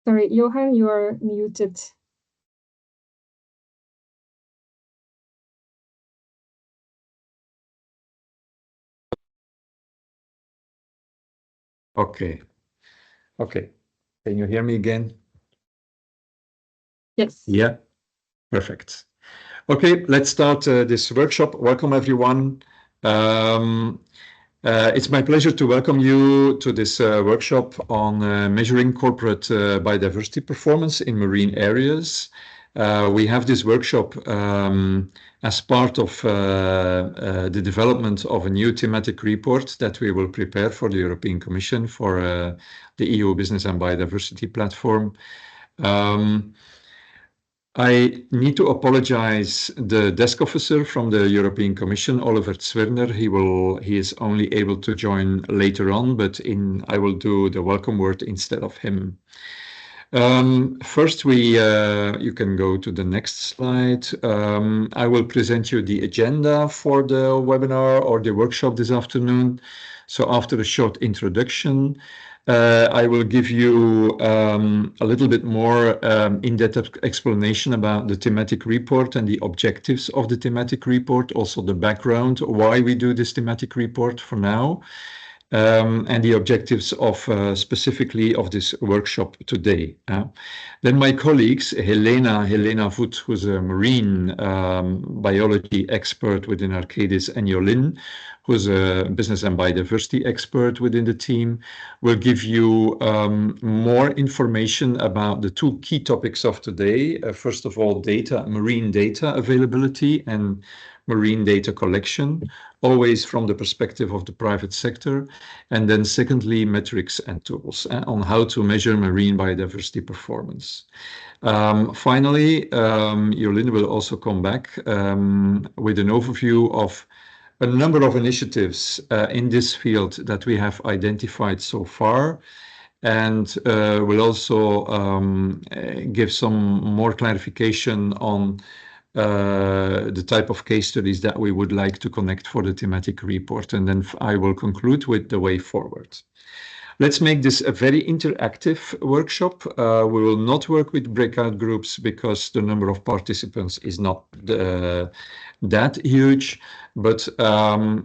Sorry, Johan, you are muted. Okay. Can you hear me again? Yes. Yeah, perfect. Okay, let's start this workshop. Welcome, everyone. It's my pleasure to welcome you to this workshop on measuring corporate biodiversity performance in marine areas. We have this workshop as part of the development of a new thematic report that we will prepare for the European Commission for the EU Business and Biodiversity Platform. I need to apologize the desk officer from the European Commission, Oliver Zwirner. He is only able to join later on, but I will do the welcome word instead of him. First, you can go to the next slide. I will present you the agenda for the webinar or the workshop this afternoon. So after a short introduction, I will give you a little bit more in-depth explanation about the thematic report and the objectives of the thematic report, also the background, why we do this thematic report for now, and the objectives of specifically of this workshop today. Then my colleagues, Helena Voet, who's a marine biology expert within Arcadis, and Jolyn, who's a business and biodiversity expert within the team, will give you more information about the two key topics of today. First of all, marine data availability and marine data collection, always from the perspective of the private sector. And then secondly, metrics and tools on how to measure marine biodiversity performance. Finally, Jolyn will also come back with an overview of a number of initiatives in this field that we have identified so far, and will also give some more clarification on the type of case studies that we would like to connect for the thematic report. And then I will conclude with the way forward. Let's make this a very interactive workshop. We will not work with breakout groups because the number of participants is not that huge, but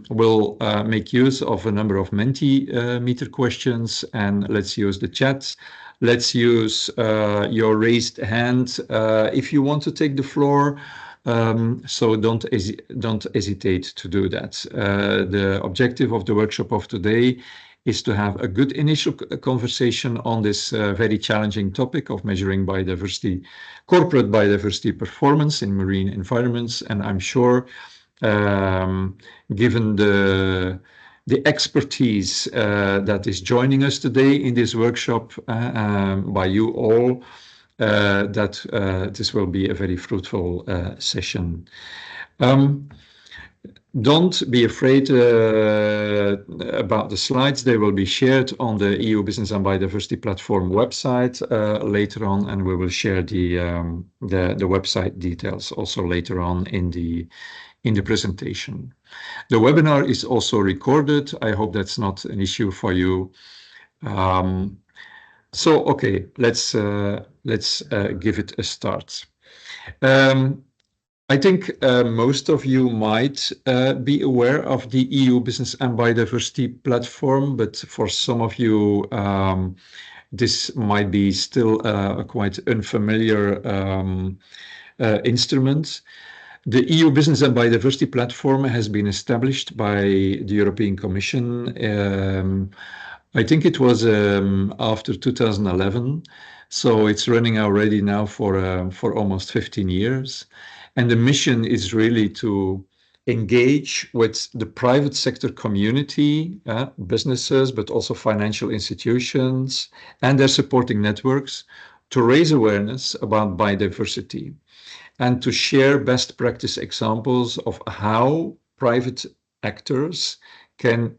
we'll make use of a number of Mentimeter questions, and let's use the chat. Let's use your raised hand if you want to take the floor. So don't hesitate to do that. The objective of the workshop of today is to have a good initial conversation on this very challenging topic of measuring biodiversity, corporate biodiversity performance in marine environments. And I'm sure, given the expertise that is joining us today in this workshop by you all, that this will be a very fruitful session. Don't be afraid about the slides. They will be shared on the EU Business and Biodiversity Platform website later on, and we will share the website details also later on in the presentation. The webinar is also recorded. I hope that's not an issue for you. So okay, let's give it a start. I think most of you might be aware of the EU Business and Biodiversity Platform, but for some of you, this might be still a quite unfamiliar instrument. The EU Business and Biodiversity Platform has been established by the European Commission. I think it was after 2011, so it's running already now for almost 15 years. And the mission is really to engage with the private sector community, businesses, but also financial institutions and their supporting networks to raise awareness about biodiversity and to share best practice examples of how private actors can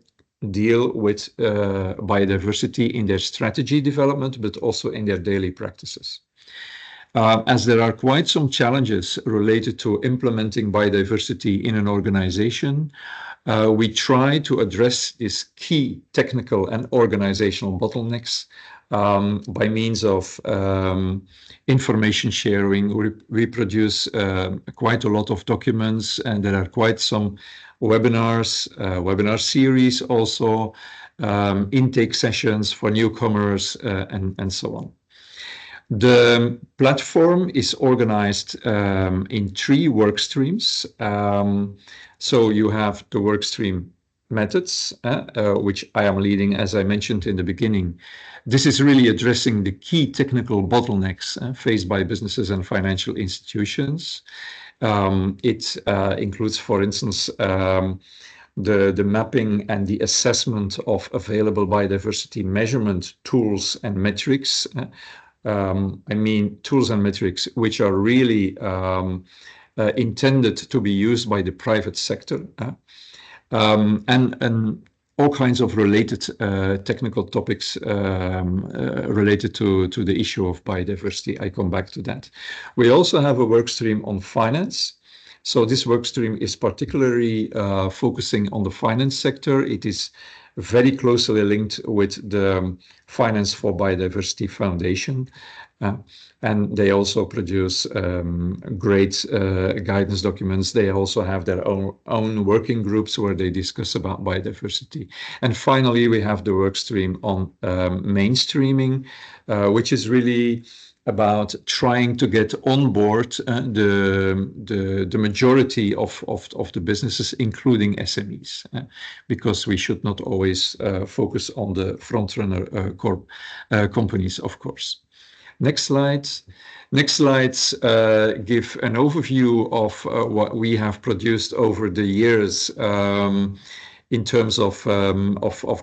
deal with biodiversity in their strategy development, but also in their daily practices. As there are quite some challenges related to implementing biodiversity in an organization, We try to address these key technical and organizational bottlenecks by means of information sharing. We produce quite a lot of documents, and there are quite some webinars, webinar series also, intake sessions for newcomers, and so on. The platform is organized in 3 work streams. So you have the workstream methods, which I am leading, as I mentioned in the beginning. This is really addressing the key technical bottlenecks faced by businesses and financial institutions. It includes, for instance, the mapping and the assessment of available biodiversity measurement tools and metrics. I mean, tools and metrics which are really intended to be used by the private sector, and all kinds of related technical topics related to the issue of biodiversity. I come back to that. We also have a work stream on finance. So this work stream is particularly focusing on the finance sector. It is very closely linked with the Finance for Biodiversity Foundation. And they also produce great guidance documents. They also have their own working groups where they discuss about biodiversity. And finally, we have the work stream on mainstreaming, which is really about trying to get on board the majority of the businesses, including SMEs, because we should not always focus on the front-runner companies, of course. Next slides. Next slides give an overview of what we have produced over the years in terms of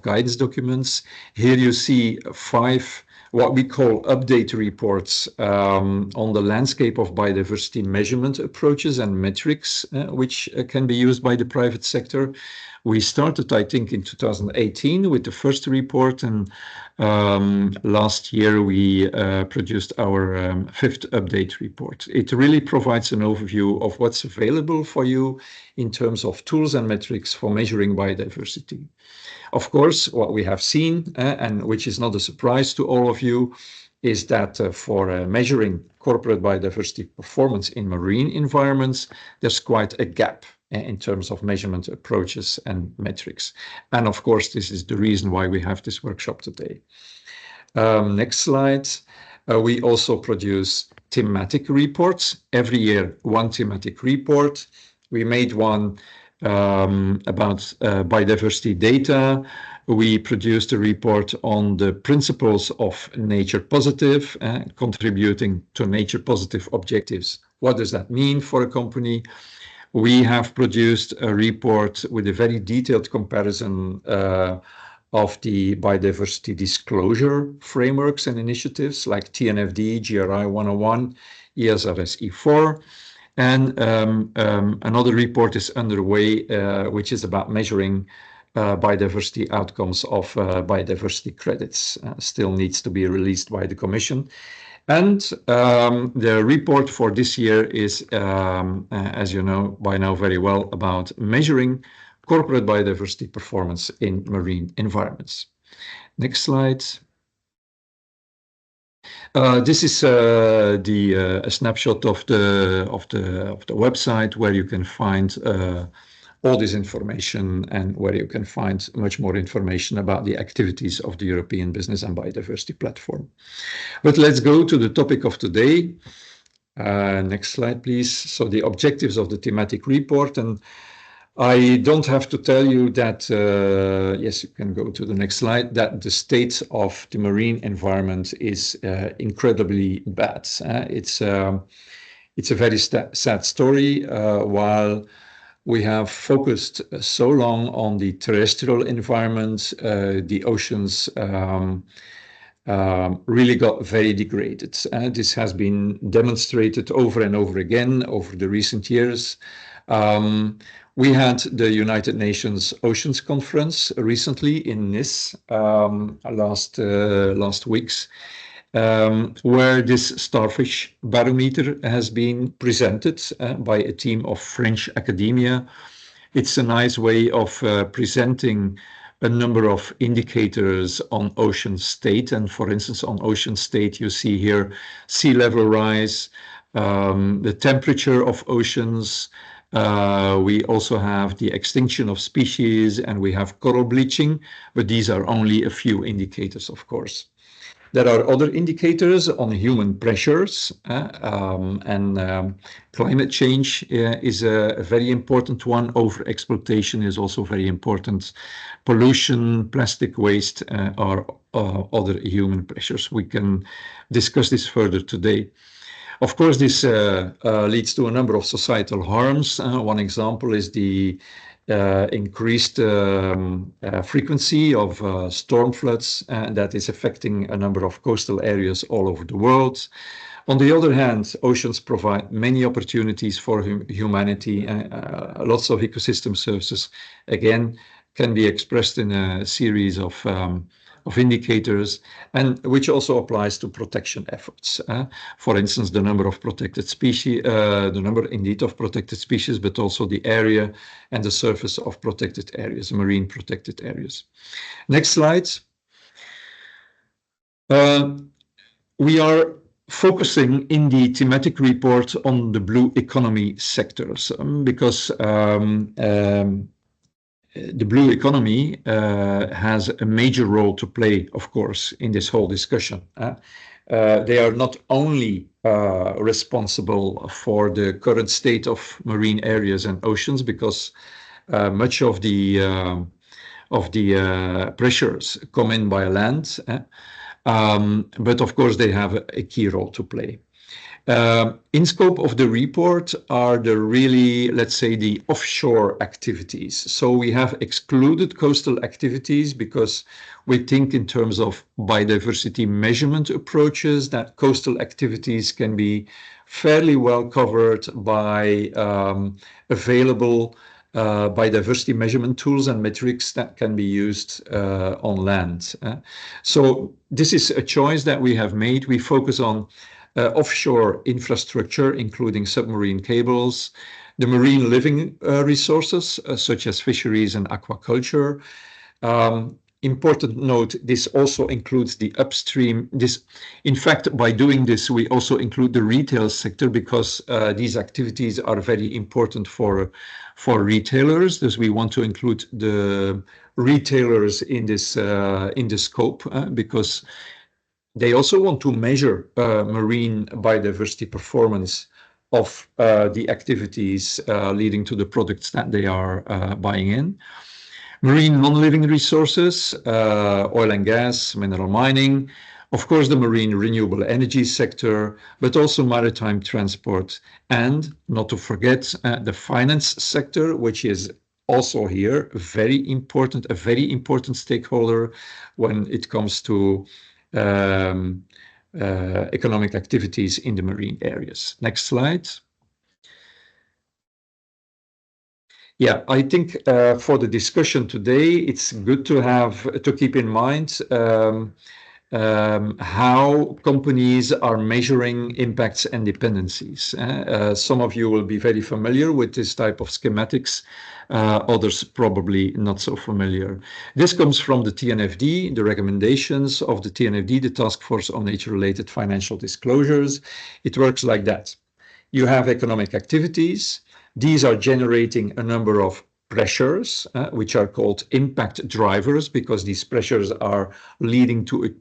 guidance documents. Here you see 5 what we call update reports on the landscape of biodiversity measurement approaches and metrics, which can be used by the private sector. We started, I think, in 2018 with the first report, and last year we produced our 5th update report. It really provides an overview of what's available for you in terms of tools and metrics for measuring biodiversity. Of course, what we have seen, and which is not a surprise to all of you, is that for measuring corporate biodiversity performance in marine environments, there's quite a gap in terms of measurement approaches and metrics. And of course, this is the reason why we have this workshop today. Next slide. We also produce thematic reports. Every year, one thematic report. We made one about biodiversity data. We produced a report on the principles of nature positive, contributing to nature positive objectives. What does that mean for a company? We have produced a report with a very detailed comparison of the biodiversity disclosure frameworks and initiatives like TNFD, GRI 101, ESRS E4. And another report is underway, which is about measuring biodiversity outcomes of biodiversity credits. Still needs to be released by the Commission. And the report for this year is, as you know by now very well, about measuring corporate biodiversity performance in marine environments. Next slide. This is a snapshot of the website where you can find all this information and where you can find much more information about the activities of the European Business and Biodiversity Platform. But let's go to the topic of today. Next slide, please. So the objectives of the thematic report, and I don't have to tell you that, yes, you can go to the next slide, that the state of the marine environment is incredibly bad. It's a very sad story. While we have focused so long on the terrestrial environment, the oceans really got very degraded. This has been demonstrated over and over again over the recent years. We had the United Nations Oceans Conference recently in Nice last weeks, where this starfish barometer has been presented by a team of French academia, It's a nice way of presenting a number of indicators on ocean state. And for instance, on ocean state, you see here sea level rise, the temperature of oceans. We also have the extinction of species, and we have coral bleaching, but these are only a few indicators, of course. There are other indicators on human pressures, and climate change is a very important one. Overexploitation is also very important. Pollution, plastic waste are other human pressures. We can discuss this further today. Of course, this leads to a number of societal harms. One example is the increased frequency of storm floods that is affecting a number of coastal areas all over the world. On the other hand, oceans provide many opportunities for humanity. Lots of ecosystem services, again, can be expressed in a series of indicators, and which also applies to protection efforts. For instance, the number of protected species, the number indeed of protected species, but also the area and the surface of protected areas, marine protected areas. Next slide. We are focusing in the thematic report on the blue economy sectors because the blue economy has a major role to play, of course, in this whole discussion. They are not only responsible for the current state of marine areas and oceans, because much of the pressures come in by land, but of course they have a key role to play. In scope of the report are the really, let's say, the offshore activities. So we have excluded coastal activities because we think in terms of biodiversity measurement approaches that coastal activities can be fairly well covered by available biodiversity measurement tools and metrics that can be used on land. So this is a choice that we have made. We focus on offshore infrastructure, including submarine cables, the marine living resources, such as fisheries and aquaculture. Important note, this also includes the upstream. In fact, by doing this, we also include the retail sector because these activities are very important for retailers. Thus, we want to include the retailers in this scope because they also want to measure marine biodiversity performance of the activities leading to the products that they are buying in. Marine non-living resources, oil and gas, mineral mining, of course the marine renewable energy sector, but also maritime transport, and not to forget the finance sector, which is also here a very important stakeholder when it comes to economic activities in the marine areas. Next slide. Yeah, I think for the discussion today, it's good to keep in mind how companies are measuring impacts and dependencies. Some of you will be very familiar with this type of schematics, others probably not so familiar. This comes from the TNFD, the recommendations of the TNFD, the Task Force on Nature-Related Financial Disclosures. It works like that. You have economic activities. These are generating a number of pressures, which are called impact drivers, because these pressures are leading to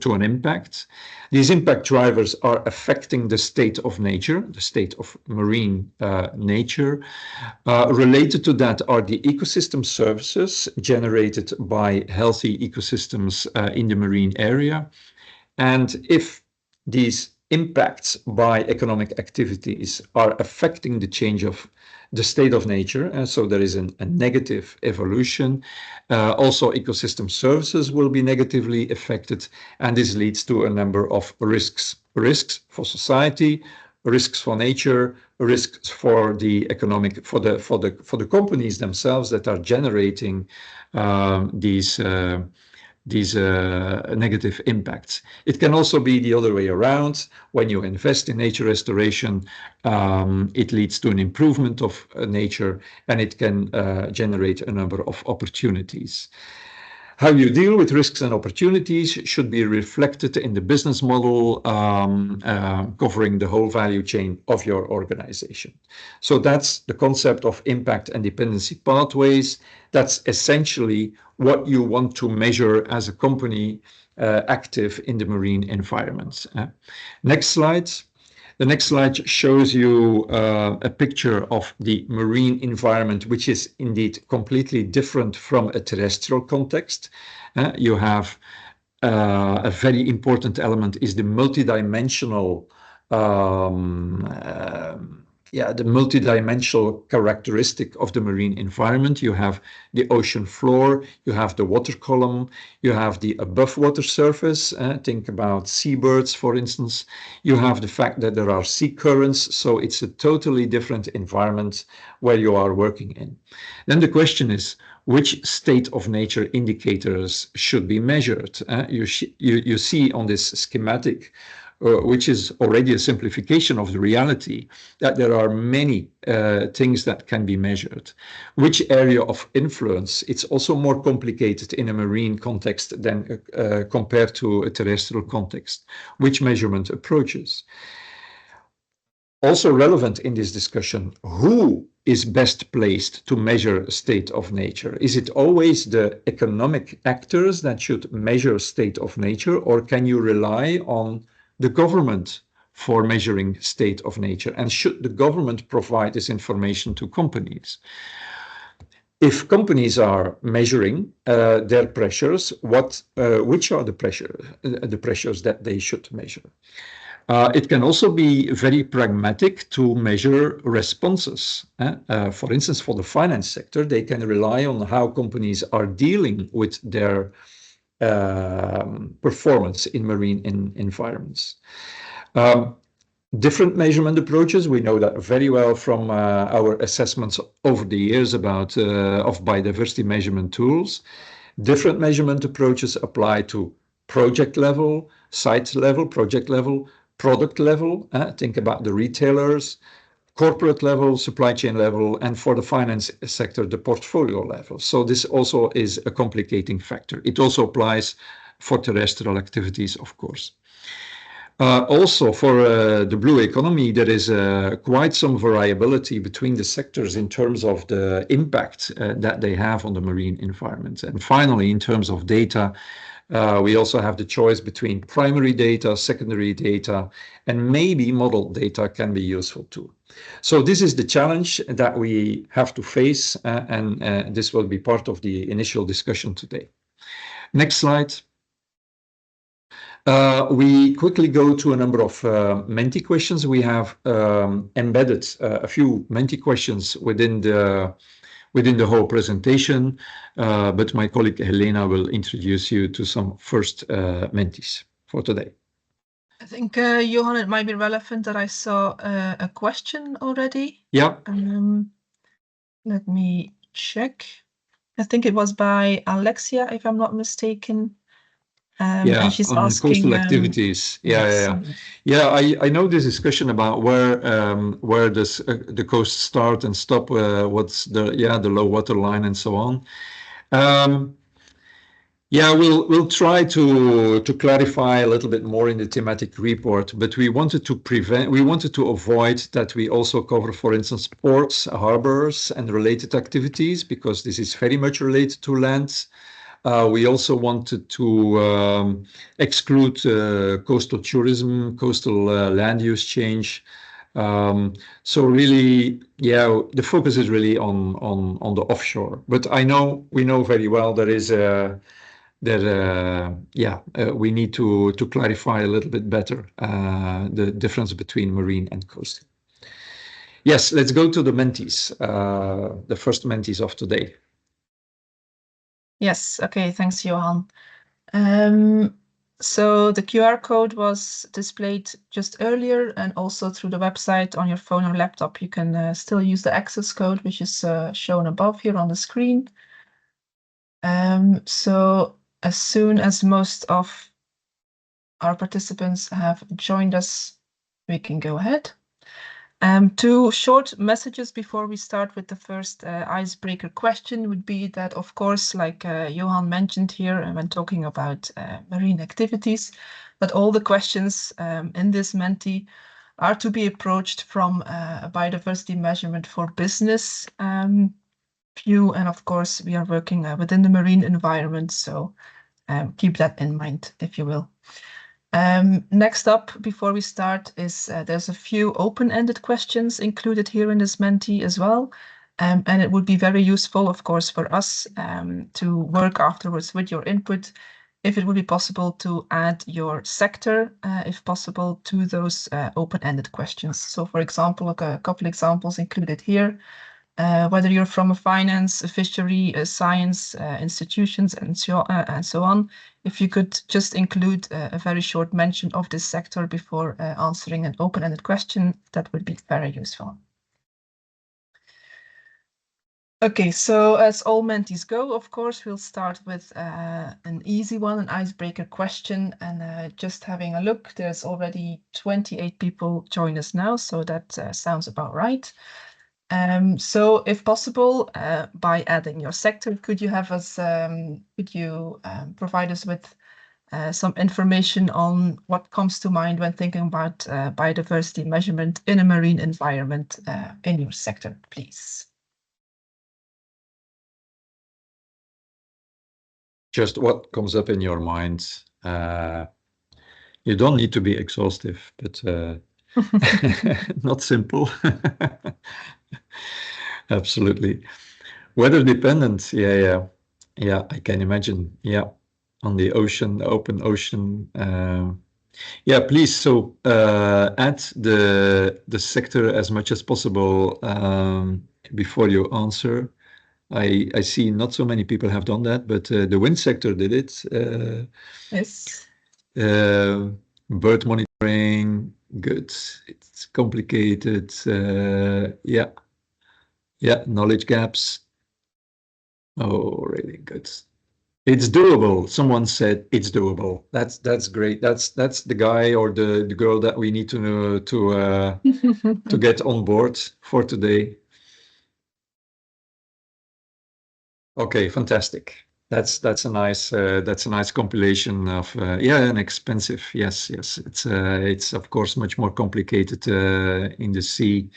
an impact. These impact drivers are affecting the state of nature, the state of marine nature. Related to that are the ecosystem services generated by healthy ecosystems in the marine area. And if these impacts by economic activities are affecting the change of the state of nature, and so there is a negative evolution. Also, ecosystem services will be negatively affected, and this leads to a number of risks for society, risks for nature, risks for the economic, for the companies themselves that are generating these these negative impacts. It can also be the other way around. When you invest in nature restoration, it leads to an improvement of nature, and it can generate a number of opportunities. How you deal with risks and opportunities should be reflected in the business model, covering the whole value chain of your organization. So that's the concept of impact and dependency pathways. That's essentially what you want to measure as a company active in the marine environment. Next slide. The next slide shows you a picture of the marine environment, which is indeed completely different from a terrestrial context. You have a very important element is the multidimensional the multidimensional characteristic of the marine environment. You have the ocean floor, you have the water column, you have the above water surface. Think about seabirds, for instance. You have the fact that there are sea currents, so it's a totally different environment where you are working in. Then the question is, which state of nature indicators should be measured? You see on this schematic, which is already a simplification of the reality, that there are many things that can be measured. Which area of influence? It's also more complicated in a marine context than compared to a terrestrial context. Which measurement approaches? Also relevant in this discussion, who is best placed to measure a state of nature? Is it always the economic actors that should measure state of nature, or can you rely on the government for measuring state of nature? And should the government provide this information to companies? If companies are measuring their pressures, which are the pressures that they should measure? It can also be very pragmatic to measure responses. For instance, for the finance sector, they can rely on how companies are dealing with their performance in marine environments. Different measurement approaches, we know that very well from our assessments over the years about of biodiversity measurement tools. Different measurement approaches apply to project level, site level, project level, product level. Think about the retailers, corporate level, supply chain level, and for the finance sector, the portfolio level. So this also is a complicating factor. It also applies for terrestrial activities, of course. Also for the blue economy, there is quite some variability between the sectors in terms of the impact that they have on the marine environment. And finally, in terms of data, we also have the choice between primary data, secondary data, and maybe model data can be useful too. So this is the challenge that we have to face, and this will be part of the initial discussion today. Next slide. We quickly go to a number of Menti questions. We have embedded a few Menti questions within the whole presentation, but my colleague Helena will introduce you to some first Mentis for today. I think, Johan, it might be relevant that I saw a question already. Yeah. Let me check. I think it was by Alexia, if I'm not mistaken. And she's on asking coastal activities. I know this discussion about where does the coast start and stop, what's the low water line and so on. We'll try to clarify a little bit more in the thematic report, but we wanted to avoid that we also cover, for instance, ports, harbors, and related activities, because this is very much related to land. We also wanted to exclude coastal tourism, coastal land use change. So really, the focus is really on the offshore. But we know very well there is we need to clarify a little bit better the difference between marine and coastal. Yes, let's go to the Mentis, the first Mentis of today. Yes, okay, thanks, Johan. So the QR code was displayed just earlier, and also through the website on your phone or laptop, you can still use the access code, which is shown above here on the screen. So as soon as most of our participants have joined us, we can go ahead. Two short messages before we start with the first icebreaker question would be that, of course, like Johan mentioned here when talking about marine activities, that all the questions in this Menti are to be approached from a biodiversity measurement for business view. And of course, we are working within the marine environment, so keep that in mind, if you will. Next up, before we start, is there's a few open-ended questions included here in this Menti as well. And it would be very useful, of course, for us to work afterwards with your input, if it would be possible to add your sector, if possible, to those open-ended questions. So, for example, a couple examples included here. Whether you're from a finance, a fishery, a science institutions, and so on, if you could just include a very short mention of this sector before answering an open-ended question, that would be very useful. Okay, so as all Mentis go, of course, we'll start with an easy one, an icebreaker question. And just having a look, there's already 28 people join us now, so that sounds about right. So if possible, by adding your sector, could you have us, provide us with some information on what comes to mind when thinking about biodiversity measurement in a marine environment in your sector, please? Just what comes up in your mind. You don't need to be exhaustive, but not simple. Absolutely. Weather dependent. Yeah. I can imagine. Yeah. On the ocean, the open ocean. Yeah, please. So add the sector as much as possible before you answer. I see not so many people have done that, but the wind sector did it. Yes. Bird monitoring, good. It's complicated. Yeah, knowledge gaps. Oh, really good. It's doable. Someone said it's doable. That's great. That's the guy or the girl that we need to know to get on board for today. Okay, fantastic. That's a nice compilation of and expensive. Yes. It's of course much more complicated in the sea,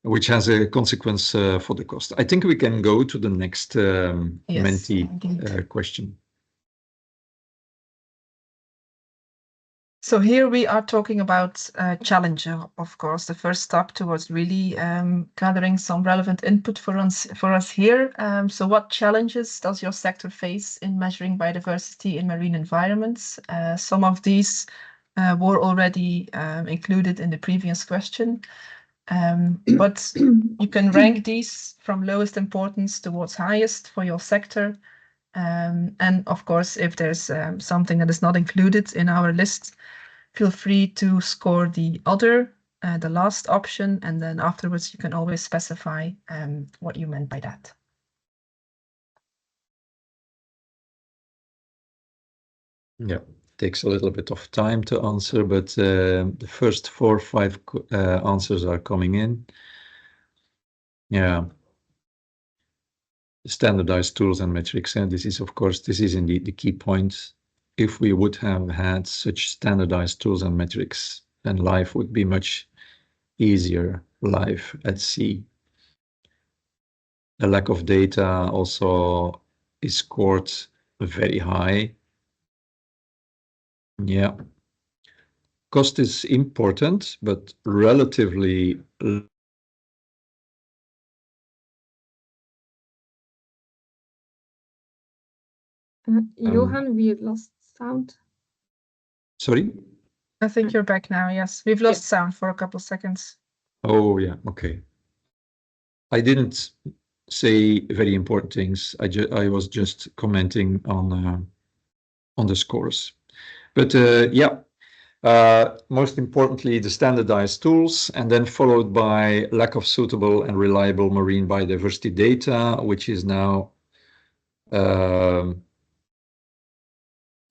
which has a consequence for the cost. I think we can go to the next Menti question. So here we are talking about challenge, of course, the first step towards really gathering some relevant input for us here. So what challenges does your sector face in measuring biodiversity in marine environments? Some of these were already included in the previous question, but you can rank these from lowest importance towards highest for your sector. And of course, if there's something that is not included in our list, feel free to score the other, the last option, and then afterwards you can always specify what you meant by that. Yeah, takes a little bit of time to answer, but the first 4 or 5 answers are coming in. Yeah. Standardized tools and metrics, and this is, of course, this is indeed the key point. If we would have had such standardized tools and metrics, then life would be much easier, life at sea. The lack of data also is scored very high. Yeah. Cost is important, but relatively Johan, we lost sound. Sorry? I think you're back now, yes. We've lost sound for a couple of seconds. Oh, yeah, okay. I didn't say very important things. I was just commenting on the scores. But most importantly, the standardized tools, and then followed by lack of suitable and reliable marine biodiversity data, which is now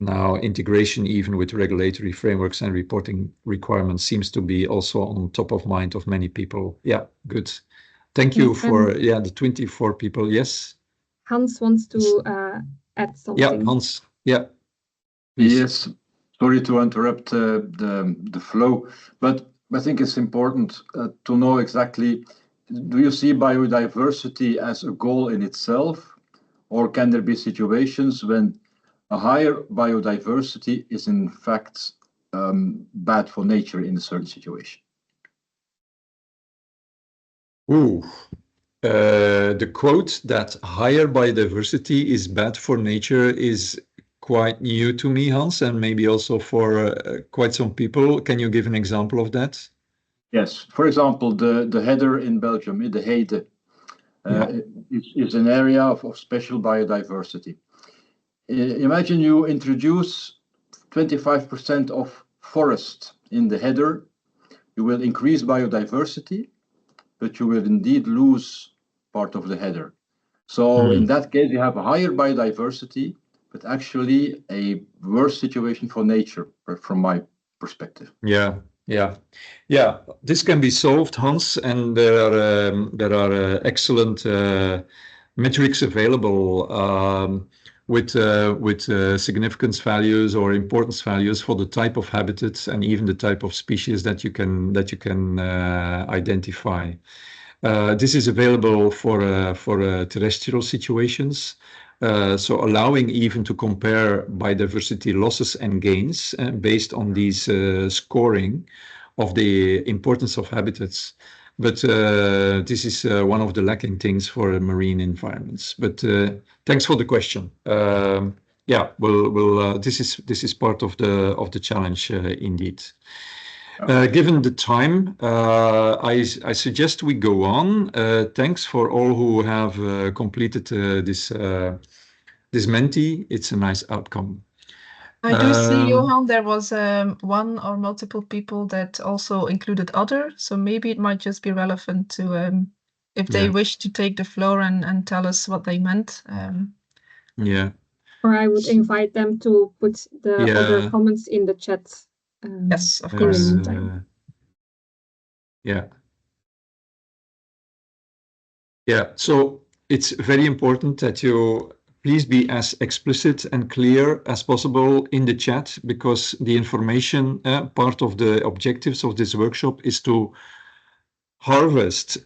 Now, integration even with regulatory frameworks and reporting requirements seems to be also on top of mind of many people. Yeah, good. Thank you for the 24 people. Yes. Hans wants to add something. Yeah, Hans. Yeah. Please. Yes. Sorry to interrupt the flow, but I think it's important to know exactly, do you see biodiversity as a goal in itself, or can there be situations when a higher biodiversity is in fact bad for nature in a certain situation? Ooh, the quote that higher biodiversity is bad for nature is quite new to me, Hans, and maybe also for quite some people. Can you give an example of that? Yes. For example, the header in Belgium, the Heide, is an area of special biodiversity. Imagine you introduce 25% of forest in the header. You will increase biodiversity, but you will indeed lose part of the header. So in that case, you have a higher biodiversity, but actually a worse situation for nature, from my perspective. Yeah. This can be solved, Hans, and there are excellent metrics available with significance values or importance values for the type of habitats and even the type of species that you can identify. This is available for terrestrial situations. So allowing even to compare biodiversity losses and gains based on these scoring of the importance of habitats. But this is one of the lacking things for marine environments. But thanks for the question. This is part of the challenge indeed. Given the time, I suggest we go on. Thanks for all who have completed this Menti. It's a nice outcome. I do see, Johan, there was one or multiple people that also included other, so maybe it might just be relevant to if they wish to take the floor and tell us what they meant. Or I would invite them to put the other comments in the chat. Yes, of course. In the meantime. So it's very important that you please be as explicit and clear as possible in the chat, because the information, part of the objectives of this workshop is to harvest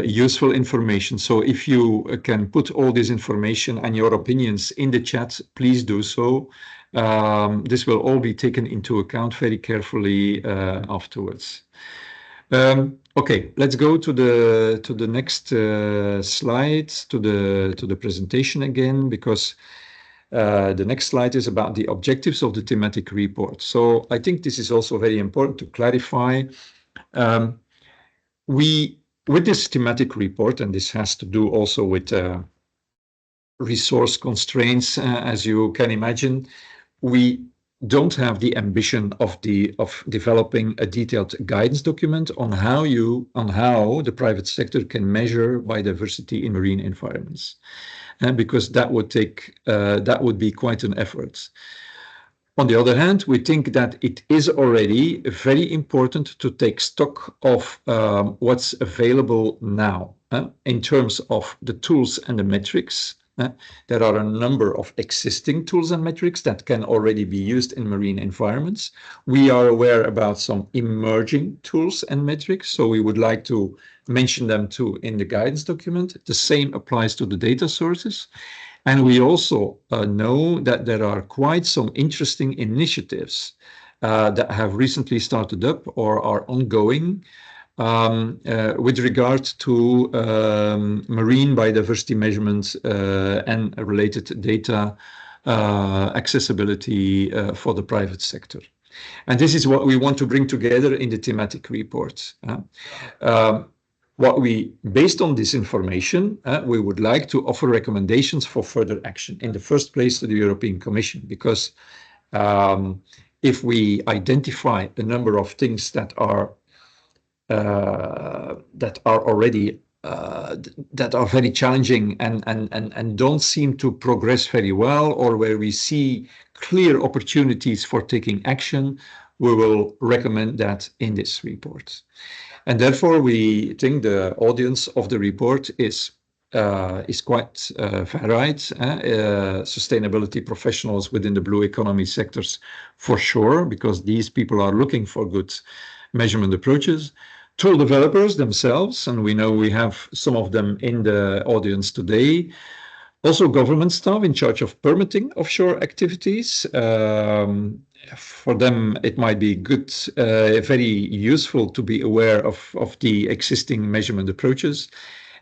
useful information. So if you can put all this information and your opinions in the chat, please do so. This will all be taken into account very carefully afterwards. Okay, let's go to the next slide, to the presentation again, because the next slide is about the objectives of the thematic report. So I think this is also very important to clarify. With this thematic report, and this has to do also with resource constraints, as you can imagine, we don't have the ambition of developing a detailed guidance document on how the private sector can measure biodiversity in marine environments, because that would be quite an effort. On the other hand, we think that it is already very important to take stock of what's available now in terms of the tools and the metrics. There are a number of existing tools and metrics that can already be used in marine environments. We are aware about some emerging tools and metrics, so we would like to mention them too in the guidance document. The same applies to the data sources. And we also know that there are quite some interesting initiatives that have recently started up or are ongoing with regard to marine biodiversity measurements and related data accessibility for the private sector. And this is what we want to bring together in the thematic report. Based on this information, we would like to offer recommendations for further action. In the first place, to the European Commission, because if we identify a number of things that are already that are very challenging and don't seem to progress very well, or where we see clear opportunities for taking action, we will recommend that in this report. And therefore, we think the audience of the report is quite varied. Sustainability professionals within the blue economy sectors, for sure, because these people are looking for good measurement approaches. Tool developers themselves, and we know we have some of them in the audience today. Also government staff in charge of permitting offshore activities. For them, it might be good, very useful to be aware of the existing measurement approaches.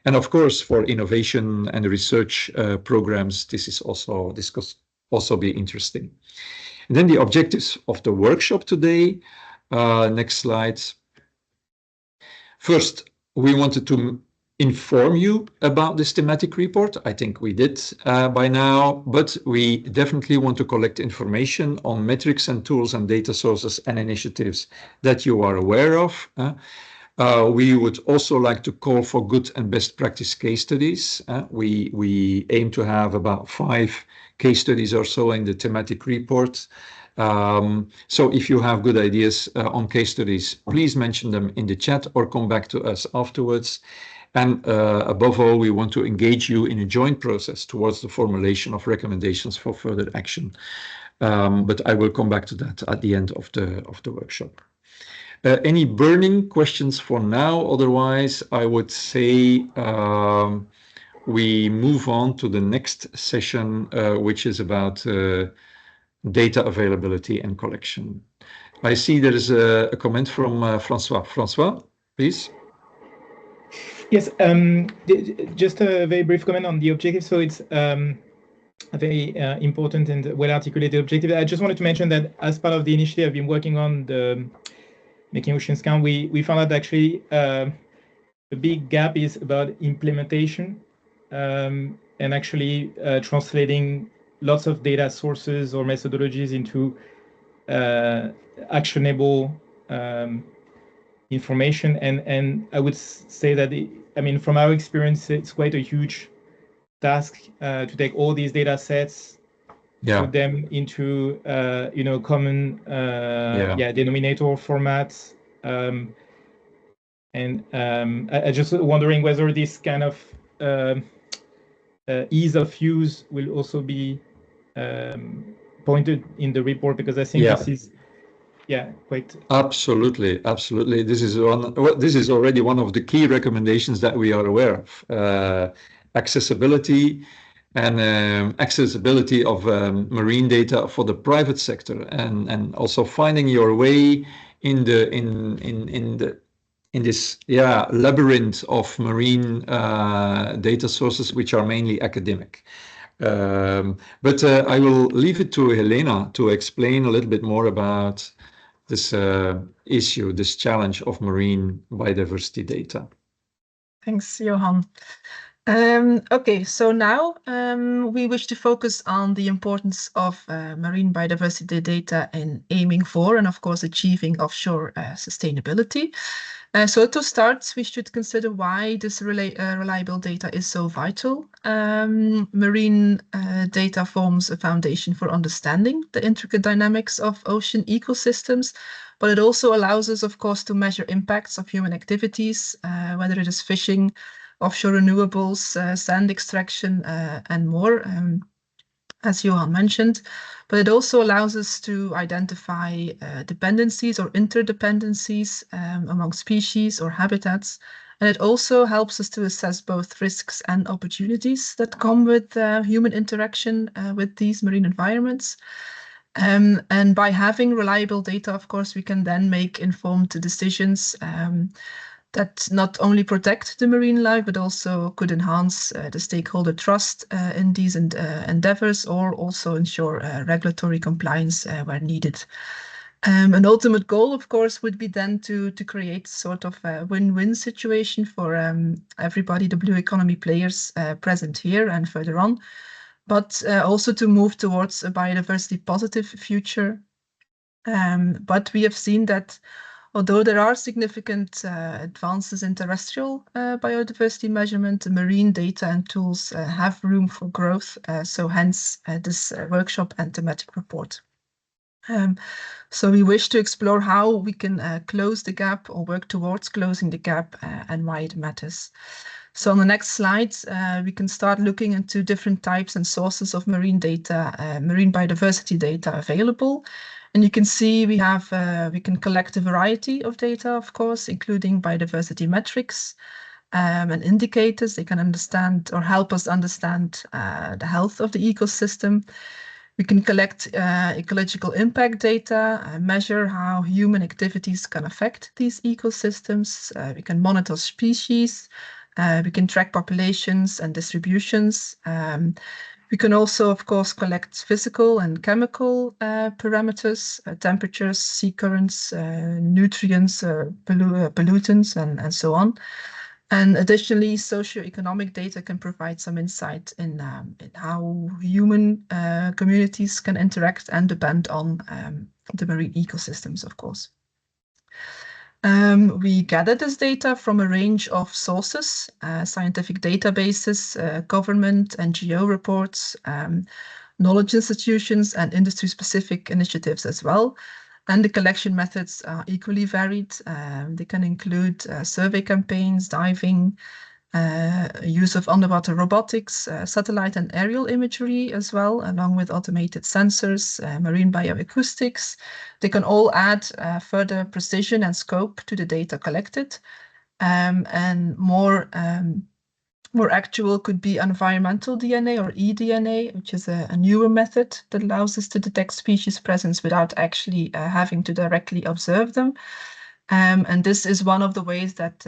And of course, for innovation and research programs, this could also be interesting. And then the objectives of the workshop today. Next slide. First, we wanted to inform you about this thematic report. I think we did by now, but we definitely want to collect information on metrics and tools and data sources and initiatives that you are aware of. We would also like to call for good and best practice case studies. We aim to have about 5 case studies or so in the thematic report. So if you have good ideas on case studies, please mention them in the chat or come back to us afterwards. And above all, we want to engage you in a joint process towards the formulation of recommendations for further action. But I will come back to that at the end of the workshop. Any burning questions for now? Otherwise, I would say we move on to the next session, which is about data availability and collection. I see there is a comment from François. François, please. Yes, just a very brief comment on the objective. So it's a very important and well-articulated objective. I just wanted to mention that as part of the initiative I've been working on, the Making Oceans Count, we found out actually a big gap is about implementation and actually translating lots of data sources or methodologies into actionable information. And I would say that, I mean, from our experience, it's quite a huge task to take all these data sets, put them into, common denominator formats. I just wondering whether this kind of ease of use will also be pointed in the report, because I think this is quite absolutely. This is already one of the key recommendations that we are aware of. Accessibility and accessibility of marine data for the private sector, and also finding your way in this labyrinth of marine data sources, which are mainly academic. But I will leave it to Helena to explain a little bit more about this issue, this challenge of marine biodiversity data. Thanks, Johan. Okay, so now we wish to focus on the importance of marine biodiversity data in aiming for and, of course, achieving offshore sustainability. So to start, we should consider why this reliable data is so vital. Marine data forms a foundation for understanding the intricate dynamics of ocean ecosystems, but it also allows us, of course, to measure impacts of human activities, whether it is fishing, offshore renewables, sand extraction, and more, as Johan mentioned. But it also allows us to identify dependencies or interdependencies among species or habitats. And it also helps us to assess both risks and opportunities that come with human interaction with these marine environments. And by having reliable data, of course, we can then make informed decisions that not only protect the marine life, but also could enhance the stakeholder trust in these endeavors, or also ensure regulatory compliance where needed. An ultimate goal, of course, would be then to create sort of a win-win situation for everybody, the blue economy players present here and further on, but also to move towards a biodiversity positive future. But we have seen that Although there are significant advances in terrestrial biodiversity measurement, marine data and tools have room for growth, so hence this workshop and thematic report. So we wish to explore how we can close the gap or work towards closing the gap and why it matters. So on the next slide, we can start looking into different types and sources of marine data, marine biodiversity data available. And you can see we can collect a variety of data, of course, including biodiversity metrics and indicators. They can understand or help us understand the health of the ecosystem. We can collect ecological impact data, measure how human activities can affect these ecosystems. We can monitor species. We can track populations and distributions. We can also, of course, collect physical and chemical parameters, temperatures, sea currents, nutrients, pollutants, and so on. And additionally, socioeconomic data can provide some insight in how human communities can interact and depend on the marine ecosystems, of course. We gather this data from a range of sources, scientific databases, government, NGO reports, knowledge institutions, and industry-specific initiatives as well. And the collection methods are equally varied. They can include survey campaigns, diving, use of underwater robotics, satellite and aerial imagery as well, along with automated sensors, marine bioacoustics. They can all add further precision and scope to the data collected. And more actual could be environmental DNA or eDNA, which is a newer method that allows us to detect species presence without actually having to directly observe them. And this is one of the ways that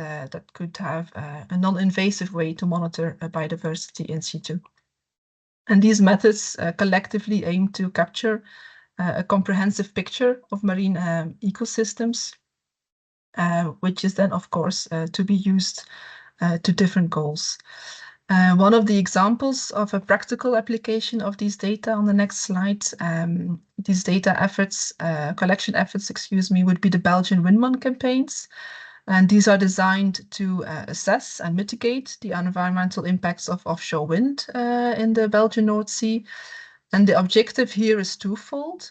could have a non-invasive way to monitor biodiversity in situ. And these methods collectively aim to capture a comprehensive picture of marine ecosystems, which is then, of course, to be used to different goals. One of the examples of a practical application of these data on the next slide, these data efforts, collection efforts, would be the Belgian Windman campaigns. And these are designed to assess and mitigate the environmental impacts of offshore wind in the Belgian North Sea. And the objective here is twofold.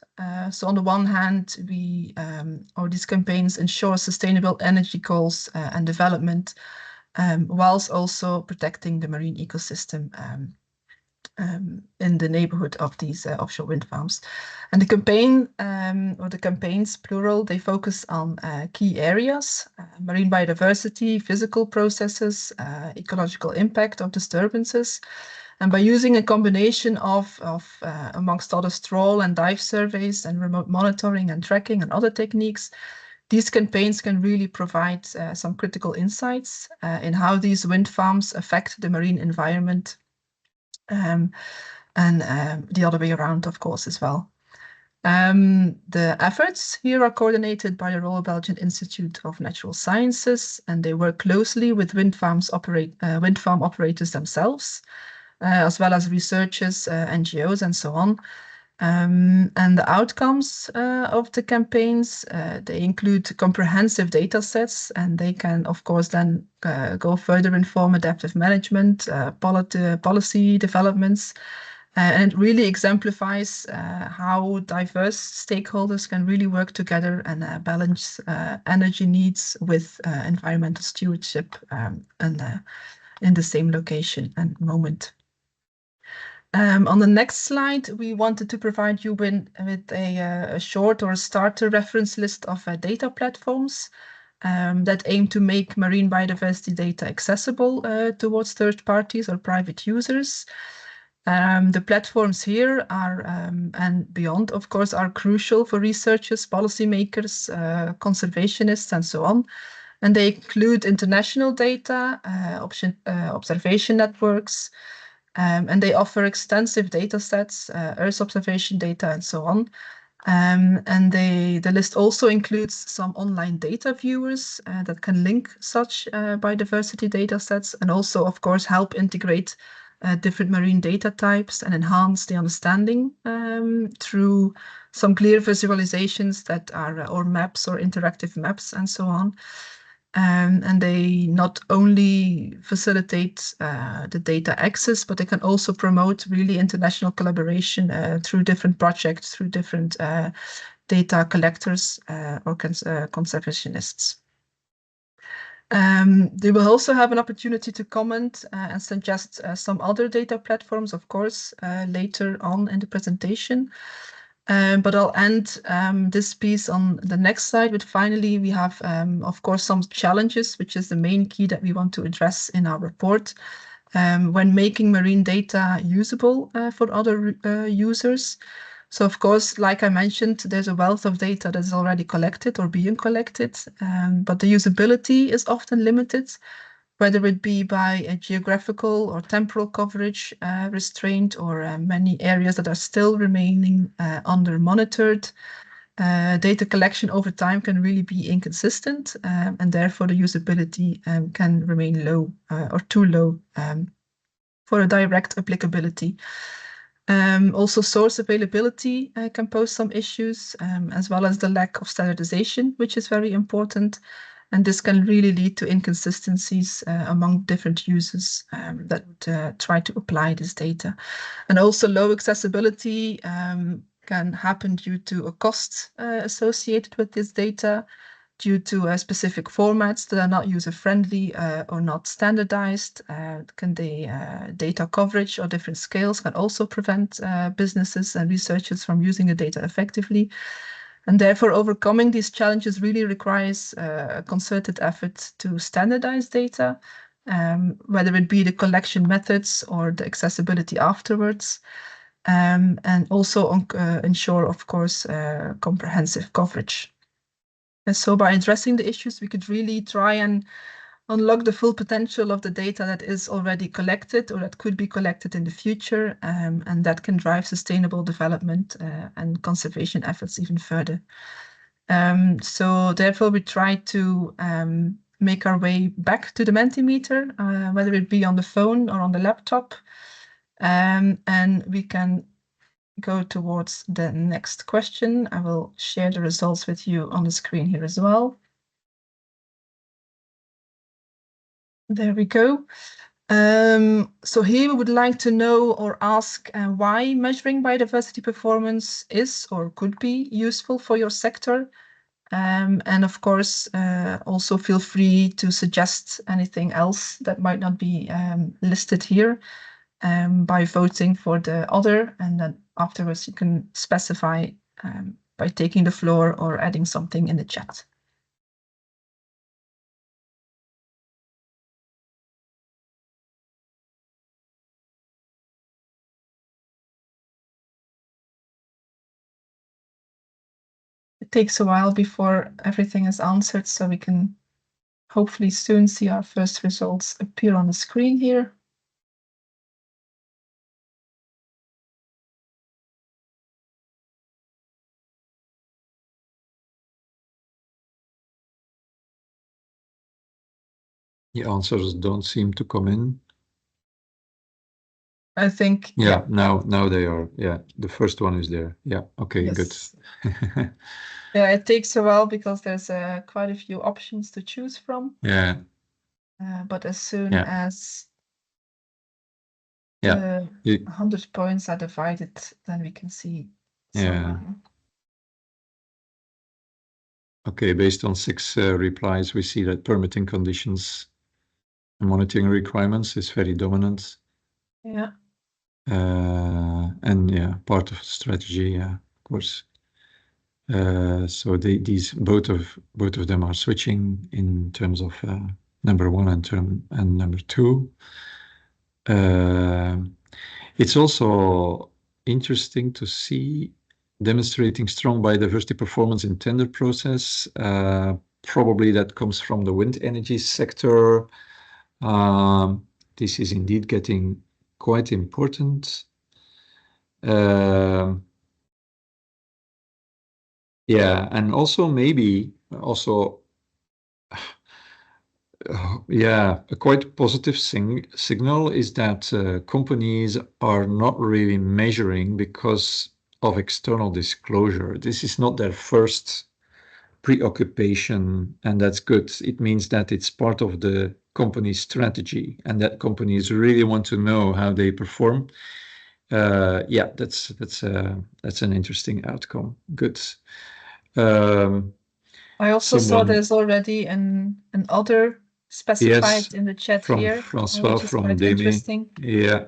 So on the one hand, these campaigns ensure sustainable energy goals and development, whilst also protecting the marine ecosystem in the neighborhood of these offshore wind farms. And the campaign, or the campaigns, plural, they focus on key areas, marine biodiversity, physical processes, ecological impact of disturbances. And by using a combination of amongst others, trawl and dive surveys and remote monitoring and tracking and other techniques, these campaigns can really provide some critical insights in how these wind farms affect the marine environment, and the other way around, of course, as well. The efforts here are coordinated by the Royal Belgian Institute of Natural Sciences, and they work closely with wind farm operators themselves, as well as researchers, NGOs, and so on. And the outcomes of the campaigns, they include comprehensive data sets, and they can, of course, then go further inform adaptive management, policy developments. And it really exemplifies how diverse stakeholders can really work together and balance energy needs with environmental stewardship and in the same location and moment. On the next slide, we wanted to provide you with a short or starter reference list of data platforms that aim to make marine biodiversity data accessible towards third parties or private users. The platforms here are, and beyond, of course, are crucial for researchers, policymakers, conservationists, and so on. And they include international data, observation networks, and they offer extensive data sets, Earth observation data, and so on. And the list also includes some online data viewers that can link such biodiversity data sets and also, of course, help integrate different marine data types and enhance the understanding through some clear visualizations that are or maps or interactive maps and so on. And they not only facilitate the data access, but they can also promote really international collaboration through different projects, through different data collectors or conservationists. They will also have an opportunity to comment and suggest some other data platforms, of course, later on in the presentation. But I'll end this piece on the next slide. But finally, we have, of course, some challenges, which is the main key that we want to address in our report when making marine data usable for other users. So, of course, like I mentioned, there's a wealth of data that's already collected or being collected, but the usability is often limited, whether it be by a geographical or temporal coverage restraint or many areas that are still remaining under monitored. Data collection over time can really be inconsistent, and therefore the usability can remain low or too low for a direct applicability. Also, source availability can pose some issues, as well as the lack of standardization, which is very important. And this can really lead to inconsistencies among different users that would try to apply this data. And also low accessibility can happen due to a cost associated with this data, due to specific formats that are not user-friendly or not standardized. Data coverage or different scales can also prevent businesses and researchers from using the data effectively. And therefore, overcoming these challenges really requires a concerted effort to standardize data, whether it be the collection methods or the accessibility afterwards, and also ensure, of course, comprehensive coverage. And so by addressing the issues, we could really try and unlock the full potential of the data that is already collected or that could be collected in the future, and that can drive sustainable development and conservation efforts even further. So therefore, we try to make our way back to the Mentimeter, whether it be on the phone or on the laptop, and we can go towards the next question. I will share the results with you on the screen here as well. There we go. So here we would like to know or ask why measuring biodiversity performance is or could be useful for your sector. And of course, also feel free to suggest anything else that might not be listed here by voting for the other, and then afterwards you can specify by taking the floor or adding something in the chat. It takes a while before everything is answered, so we can hopefully soon see our first results appear on the screen here. The answers don't seem to come in. I think. Yeah, now they are. Yeah, the first one is there. Yeah, okay, yes. Good. Yeah, it takes a while because there's quite a few options to choose from. Yeah. But as soon as the 100 points are divided, then we can see. Okay, based on 6 replies, we see that permitting conditions and monitoring requirements is very dominant. Yeah. And yeah, part of the strategy, yeah, of course. So these both of them are switching in terms of number 1 and number 2. It's also interesting to see demonstrating strong biodiversity performance in tender process. Probably that comes from the wind energy sector. This is indeed getting quite important. Yeah, and also maybe also a quite positive signal is that companies are not really measuring because of external disclosure. This is not their first preoccupation, and that's good. It means that it's part of the company's strategy and that companies really want to know how they perform. That's an interesting outcome. Good. I also saw there's already an other specified in the chat from here, Francois which is from quite Demi. interesting. Yeah,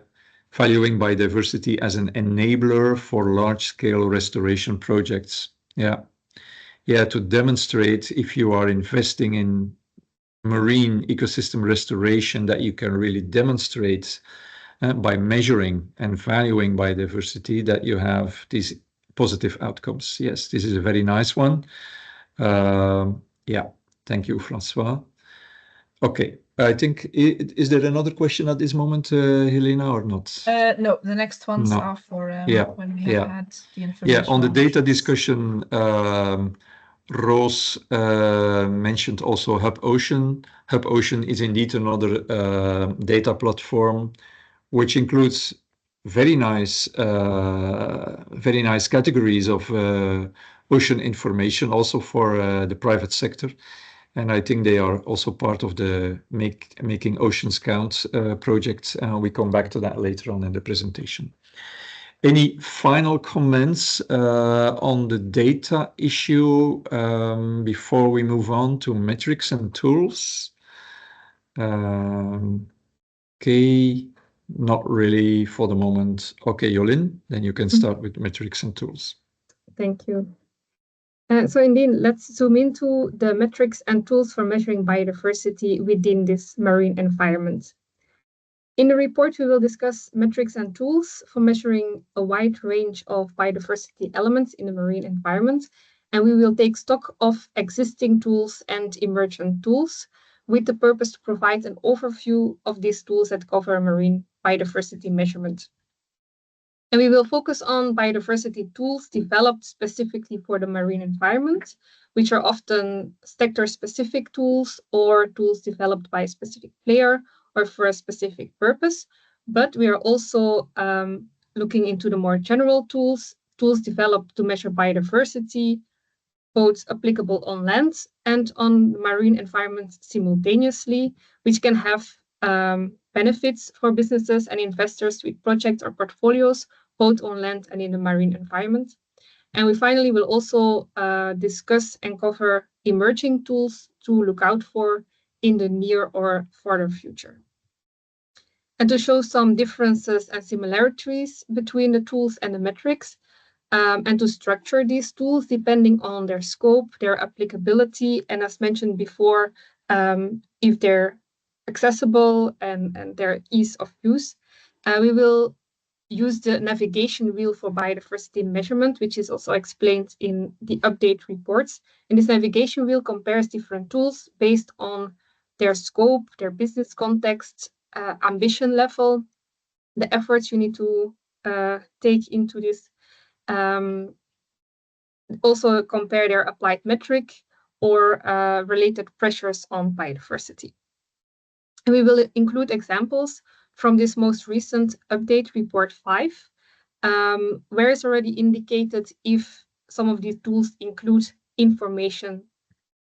valuing biodiversity as an enabler for large-scale restoration projects. Yeah, to demonstrate if you are investing in marine ecosystem restoration that you can really demonstrate by measuring and valuing biodiversity that you have these positive outcomes. Yes, this is a very nice one. Yeah, thank you, Francois. Okay, I think, is there another question at this moment, Helena, or not? No, the next ones are for when we have had the information. Yeah, on the data discussion, Roos mentioned also Hub Ocean. Hub Ocean is indeed another data platform which includes very nice categories of ocean information also for the private sector. And I think they are also part of the Making Oceans Count project. We come back to that later on in the presentation. Any final comments on the data issue before we move on to metrics and tools? Okay, not really for the moment. Okay, Jolien, then you can start with metrics and tools. Thank you. So indeed, let's zoom into the metrics and tools for measuring biodiversity within this marine environment. In the report, we will discuss metrics and tools for measuring a wide range of biodiversity elements in the marine environment, and we will take stock of existing tools and emergent tools with the purpose to provide an overview of these tools that cover marine biodiversity measurement. And we will focus on biodiversity tools developed specifically for the marine environment, which are often sector-specific tools or tools developed by a specific player or for a specific purpose. But we are also looking into the more general tools developed to measure biodiversity, both applicable on land and on the marine environment simultaneously, which can have benefits for businesses and investors with projects or portfolios, both on land and in the marine environment. And we finally will also discuss and cover emerging tools to look out for in the near or further future. And to show some differences and similarities between the tools and the metrics, and to structure these tools depending on their scope, their applicability, and as mentioned before, if they're accessible and their ease of use. We will use the navigation wheel for biodiversity measurement, which is also explained in the update reports. And this navigation wheel compares different tools based on their scope, their business context, ambition level, the efforts you need to take into this. Also compare their applied metric or related pressures on biodiversity. And we will include examples from this most recent update, report 5, where it's already indicated if some of these tools include information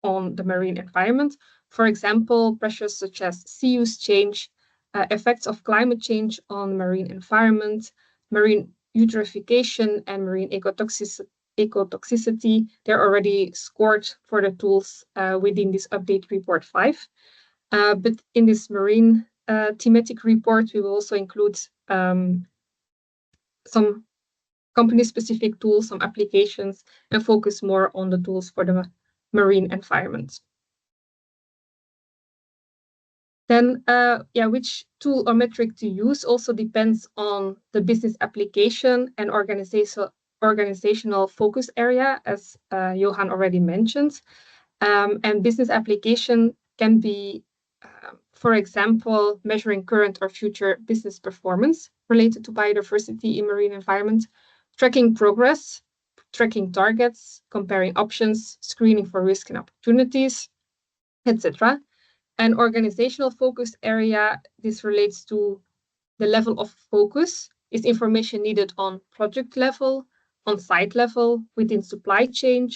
on the marine environment. For example, pressures such as sea use change, effects of climate change on marine environment, marine eutrophication, and marine ecotoxicity. They're already scored for the tools within this update report 5. But in this marine thematic report, we will also include some company-specific tools, some applications, and focus more on the tools for the marine environment. Then, which tool or metric to use also depends on the business application and organizational focus area, as Johan already mentioned. And business application can be, for example, measuring current or future business performance related to biodiversity in marine environment, tracking progress, tracking targets, comparing options, screening for risk and opportunities, etc. An organizational focus area, this relates to the level of focus. Is information needed on project level, on site level, within supply chain,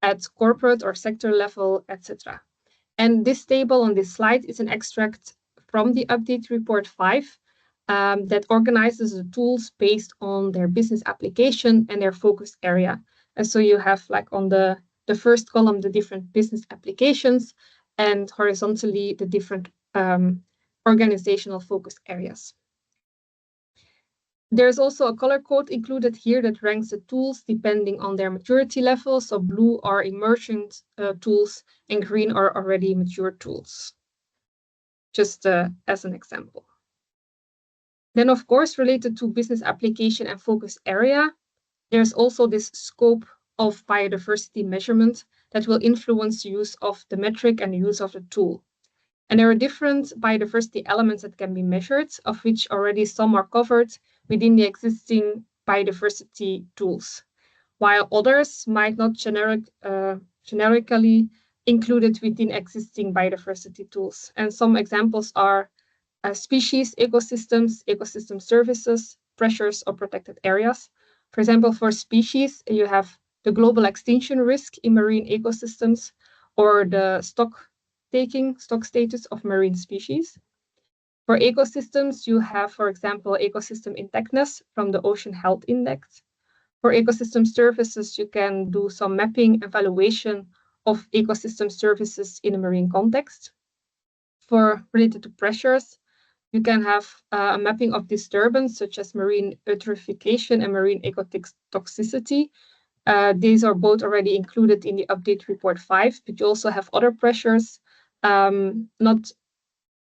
at corporate or sector level, etc. And this table on this slide is an extract from the update report 5 that organizes the tools based on their business application and their focus area. And so you have like on the first column, the different business applications, and horizontally, the different organizational focus areas. There's also a color code included here that ranks the tools depending on their maturity level. So blue are emerging tools and green are already mature tools, just as an example. Then, of course, related to business application and focus area, there's also this scope of biodiversity measurement that will influence the use of the metric and the use of the tool. And there are different biodiversity elements that can be measured, of which already some are covered within the existing biodiversity tools, while others might not generically included within existing biodiversity tools. And some examples are species, ecosystems, ecosystem services, pressures, or protected areas. For example, for species, you have the global extinction risk in marine ecosystems, or the stock status of marine species. For ecosystems, you have, for example, ecosystem intactness from the Ocean Health Index. For ecosystem services, you can do some mapping evaluation of ecosystem services in a marine context. For related to pressures, you can have a mapping of disturbance, such as marine eutrophication and marine ecotoxicity. These are both already included in the update report 5, but you also have other pressures not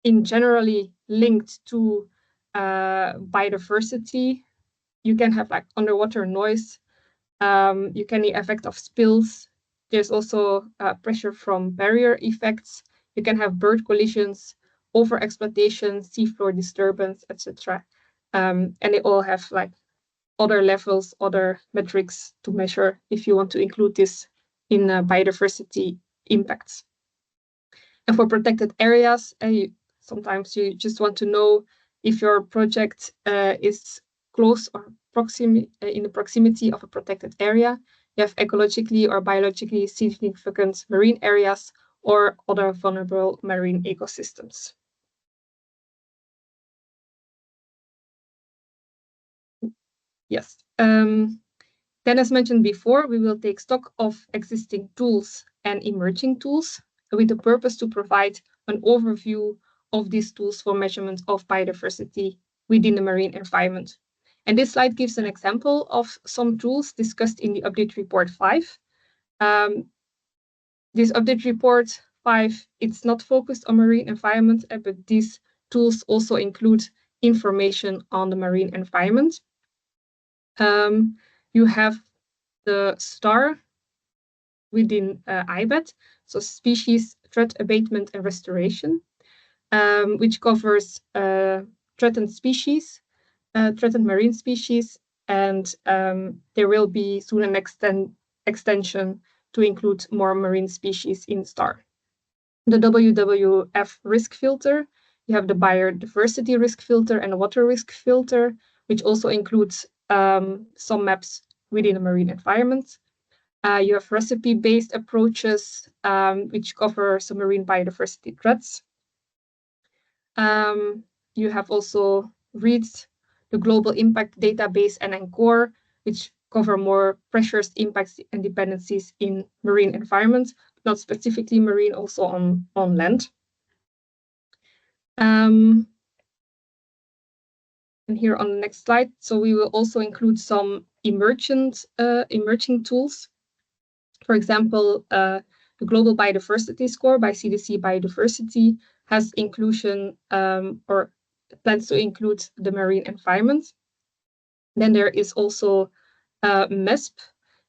in generally linked to biodiversity. You can have like underwater noise. You can the effect of spills. There's also pressure from barrier effects. You can have bird collisions, overexploitation, seafloor disturbance, etc. And they all have like other levels, other metrics to measure if you want to include this in biodiversity impacts. And for protected areas, sometimes you just want to know if your project is close or in the proximity of a protected area. You have ecologically or biologically significant marine areas or other vulnerable marine ecosystems. Yes. Then, as mentioned before, we will take stock of existing tools and emerging tools with the purpose to provide an overview of these tools for measurement of biodiversity within the marine environment. And this slide gives an example of some tools discussed in the update report 5. This update report 5, it's not focused on marine environment, but these tools also include information on the marine environment. You have the STAR within IBAT, so Species, Threat Abatement and Restoration, which covers threatened species, threatened marine species, and there will be soon an extension to include more marine species in STAR. The WWF risk filter, you have the biodiversity risk filter and the water risk filter, which also includes some maps within the marine environment. You have recipe-based approaches, which cover some marine biodiversity threats. You have also READS, the Global Impact Database, and ENCORE, which cover more pressures, impacts, and dependencies in marine environments, not specifically marine, also on land. And here on the next slide, so we will also include some emerging tools. For example, the Global Biodiversity Score by CDC Biodiversity has inclusion or plans to include the marine environment. Then there is also MESP,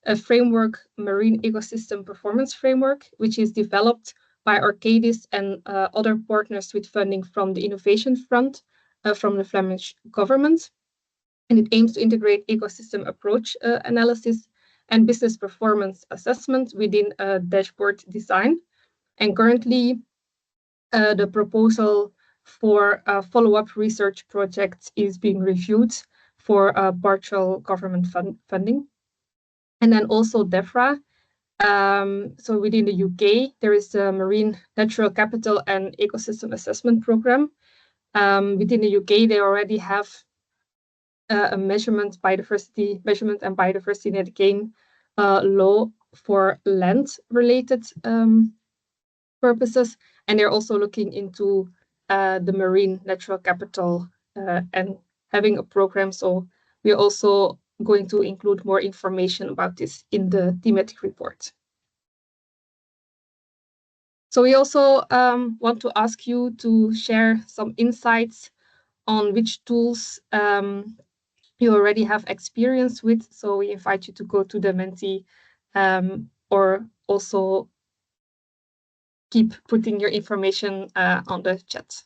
a framework, Marine Ecosystem Performance Framework, which is developed by Organised and other partners with funding from the Innovation Fund from the Flemish government. And it aims to integrate ecosystem approach analysis and business performance assessment within a dashboard design. And currently, the proposal for a follow-up research project is being reviewed for partial government funding. And then also DEFRA. So within the UK, there is the Marine Natural Capital and Ecosystem Assessment Programme. Within the UK, they already have a measurement and biodiversity net gain law for land-related purposes, and they're also looking into the marine natural capital and having a program. So we're also going to include more information about this in the thematic report. So we also want to ask you to share some insights on which tools you already have experience with. So we invite you to go to the Menti or also keep putting your information on the chat.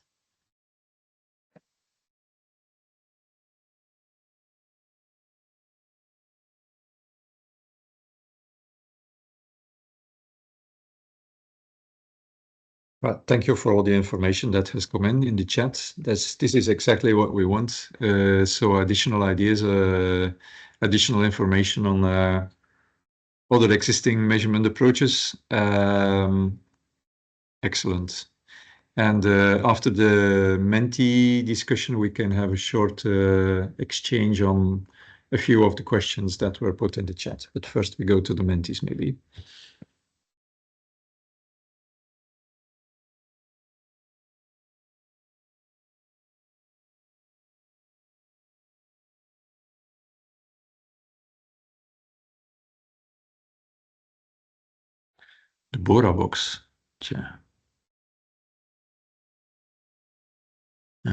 Well, thank you for all the information that has come in the chat. This is exactly what we want. So additional ideas, additional information on other existing measurement approaches. Excellent. And after the Menti discussion, we can have a short exchange on a few of the questions that were put in the chat. But first we go to the Mentis maybe. De Bora box. Tja. De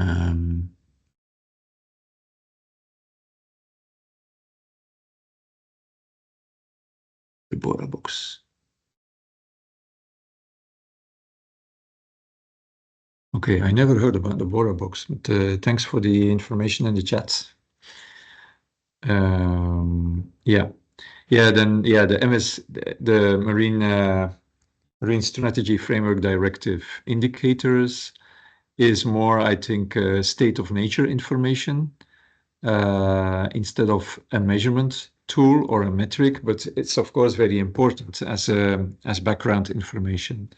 Bora box. Okay, I never heard about the Bora box, but thanks for the information in the chat. Yeah, the Marine Strategy Framework Directive indicators is more, I think, state of nature information instead of a measurement tool or a metric, but it's of course very important as background information.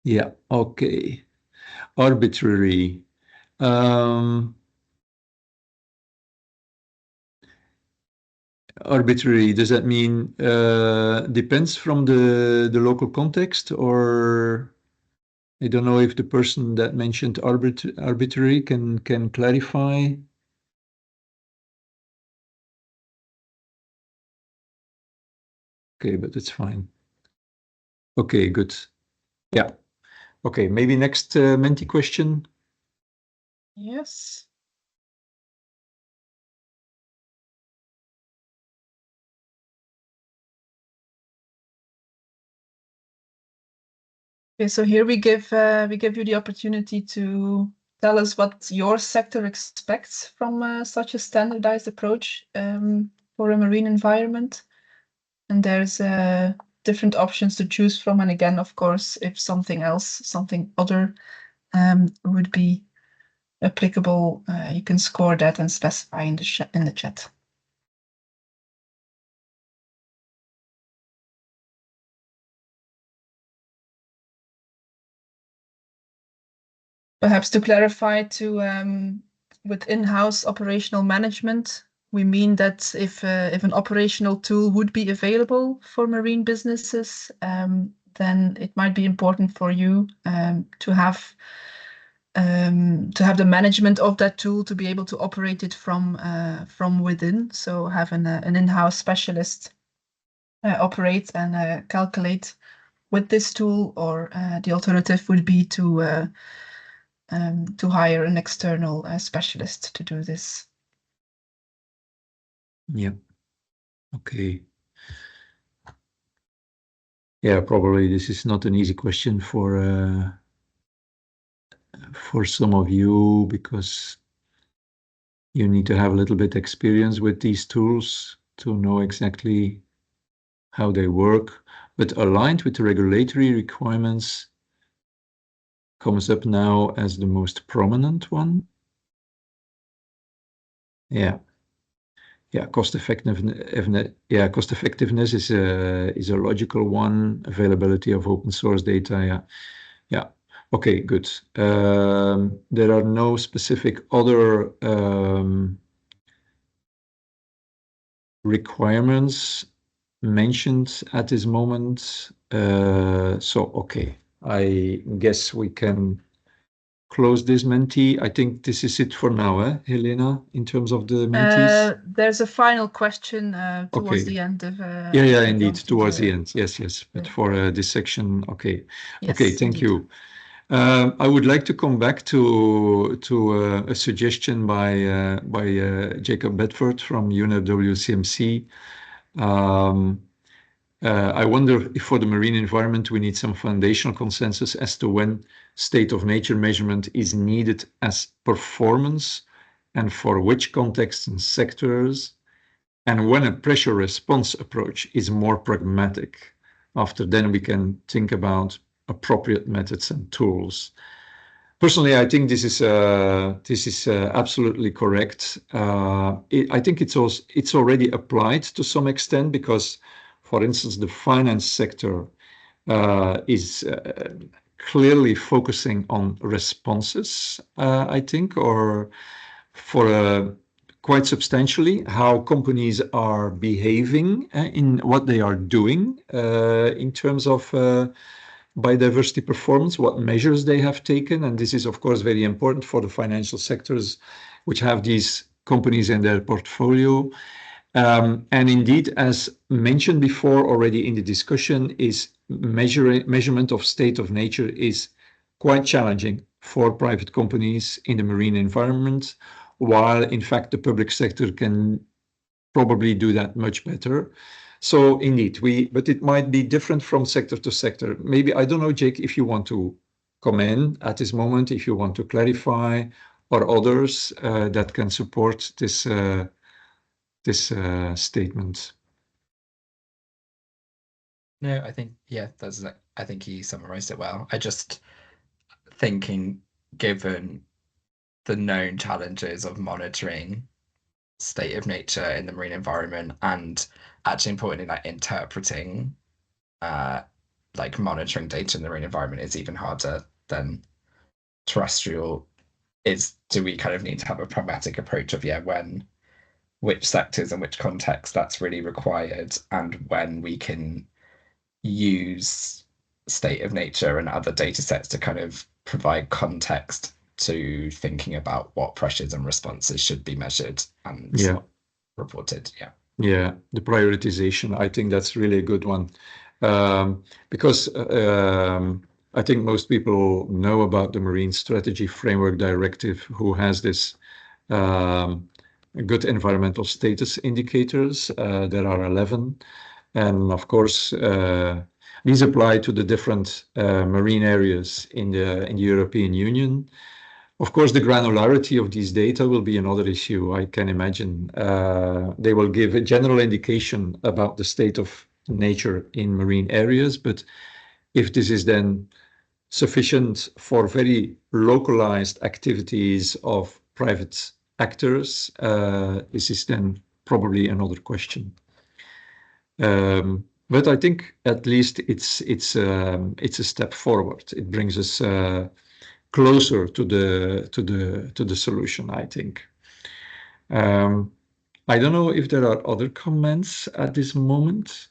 Yeah, okay. Arbitrary. Arbitrary, does that mean depends from the local context, or I don't know if the person that mentioned arbitrary can clarify? Okay, but it's fine. Okay, good. Yeah. Okay, maybe next Menti question. Yes. Okay, so here we give you the opportunity to tell us what your sector expects from such a standardized approach for a marine environment. And there's different options to choose from. And again, of course, if something other would be applicable, you can score that and specify in the chat. Perhaps to clarify, with in-house operational management, we mean that if an operational tool would be available for marine businesses, then it might be important for you to have the management of that tool to be able to operate it from within. So have an in-house specialist operate and calculate with this tool, or the alternative would be to hire an external specialist to do this. Yeah. Okay. Yeah, probably this is not an easy question for some of you, because you need to have a little bit experience with these tools to know exactly how they work. but aligned with the regulatory requirements comes up now as the most prominent one. Yeah. Yeah, cost effectiveness is a logical one. Availability of open source data. Yeah. Okay, good. There are no specific other requirements mentioned at this moment. So, okay, I guess we can close this Menti. I think this is it for now, Helena, in terms of the Mentis. There's a final question towards the end of. Yeah, indeed, towards the end. Yes. But for this section, okay. Yes, okay, thank you. I would like to come back to a suggestion by Jacob Bedford from UNFWCMC. I wonder if for the marine environment we need some foundational consensus as to when state of nature measurement is needed as performance and for which contexts and sectors, and when a pressure response approach is more pragmatic. After then we can think about appropriate methods and tools. Personally, I think this is absolutely correct. I think it's already applied to some extent because, for instance, the finance sector is clearly focusing on responses, I think, or for quite substantially how companies are behaving in what they are doing in terms of biodiversity performance, what measures they have taken. And this is, of course, very important for the financial sectors which have these companies in their portfolio. And indeed, as mentioned before already in the discussion, is measurement of state of nature is quite challenging for private companies in the marine environment, while in fact the public sector can probably do that much better. So indeed, but it might be different from sector to sector. Maybe, I don't know, Jake, if you want to come in at this moment, if you want to clarify, or others that can support this statement. No, I think, yeah, I think he summarized it well. I just thinking, given the known challenges of monitoring state of nature in the marine environment, and actually importantly, like interpreting like monitoring data in the marine environment is even harder than terrestrial. Do we kind of need to have a pragmatic approach of which sectors and which context that's really required, and when we can use state of nature and other data sets to kind of provide context to thinking about what pressures and responses should be measured and reported. Yeah, the prioritization, I think that's really a good one. Because I think most people know about the Marine Strategy Framework Directive, who has this good environmental status indicators. There are 11. And of course, these apply to the different marine areas in the European Union. Of course, the granularity of these data will be another issue, I can imagine. They will give a general indication about the state of nature in marine areas, but if this is then sufficient for very localized activities of private actors, this is then probably another question. But I think at least it's a step forward. It brings us closer to the solution, I think. I don't know if there are other comments at this moment.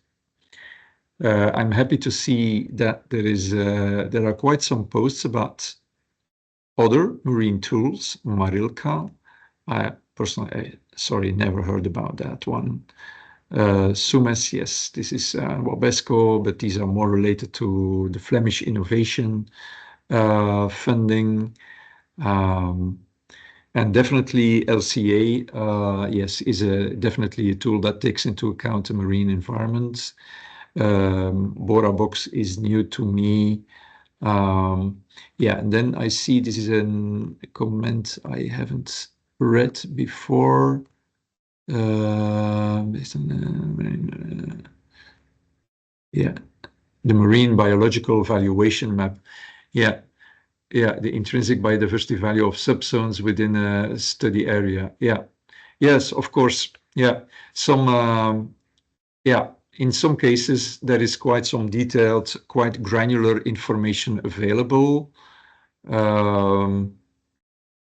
I'm happy to see that there are quite some posts about other marine tools, Marilka. I personally, sorry, never heard about that one. Sumes, yes, this is Wabesco, but these are more related to the Flemish innovation funding. And definitely LCA, yes, is definitely a tool that takes into account the marine environment. BoraBox is new to me. Yeah, and then I see this is a comment I haven't read before. Based on yeah, The marine biological valuation map. Yeah, the intrinsic biodiversity value of subzones within a study area. Yeah, yes, of course. Yeah, in some cases there is quite some detailed, quite granular information available.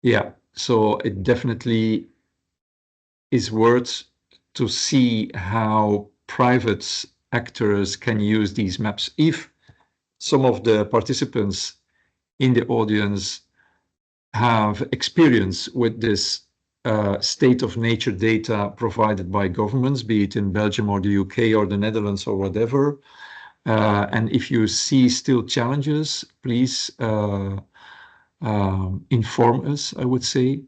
Yeah, so it definitely is worth to see how private actors can use these maps. If some of the participants in the audience have experience with this state of nature data provided by governments, be it in Belgium or the UK or the Netherlands or whatever, and if you see still challenges, please inform us, I would say.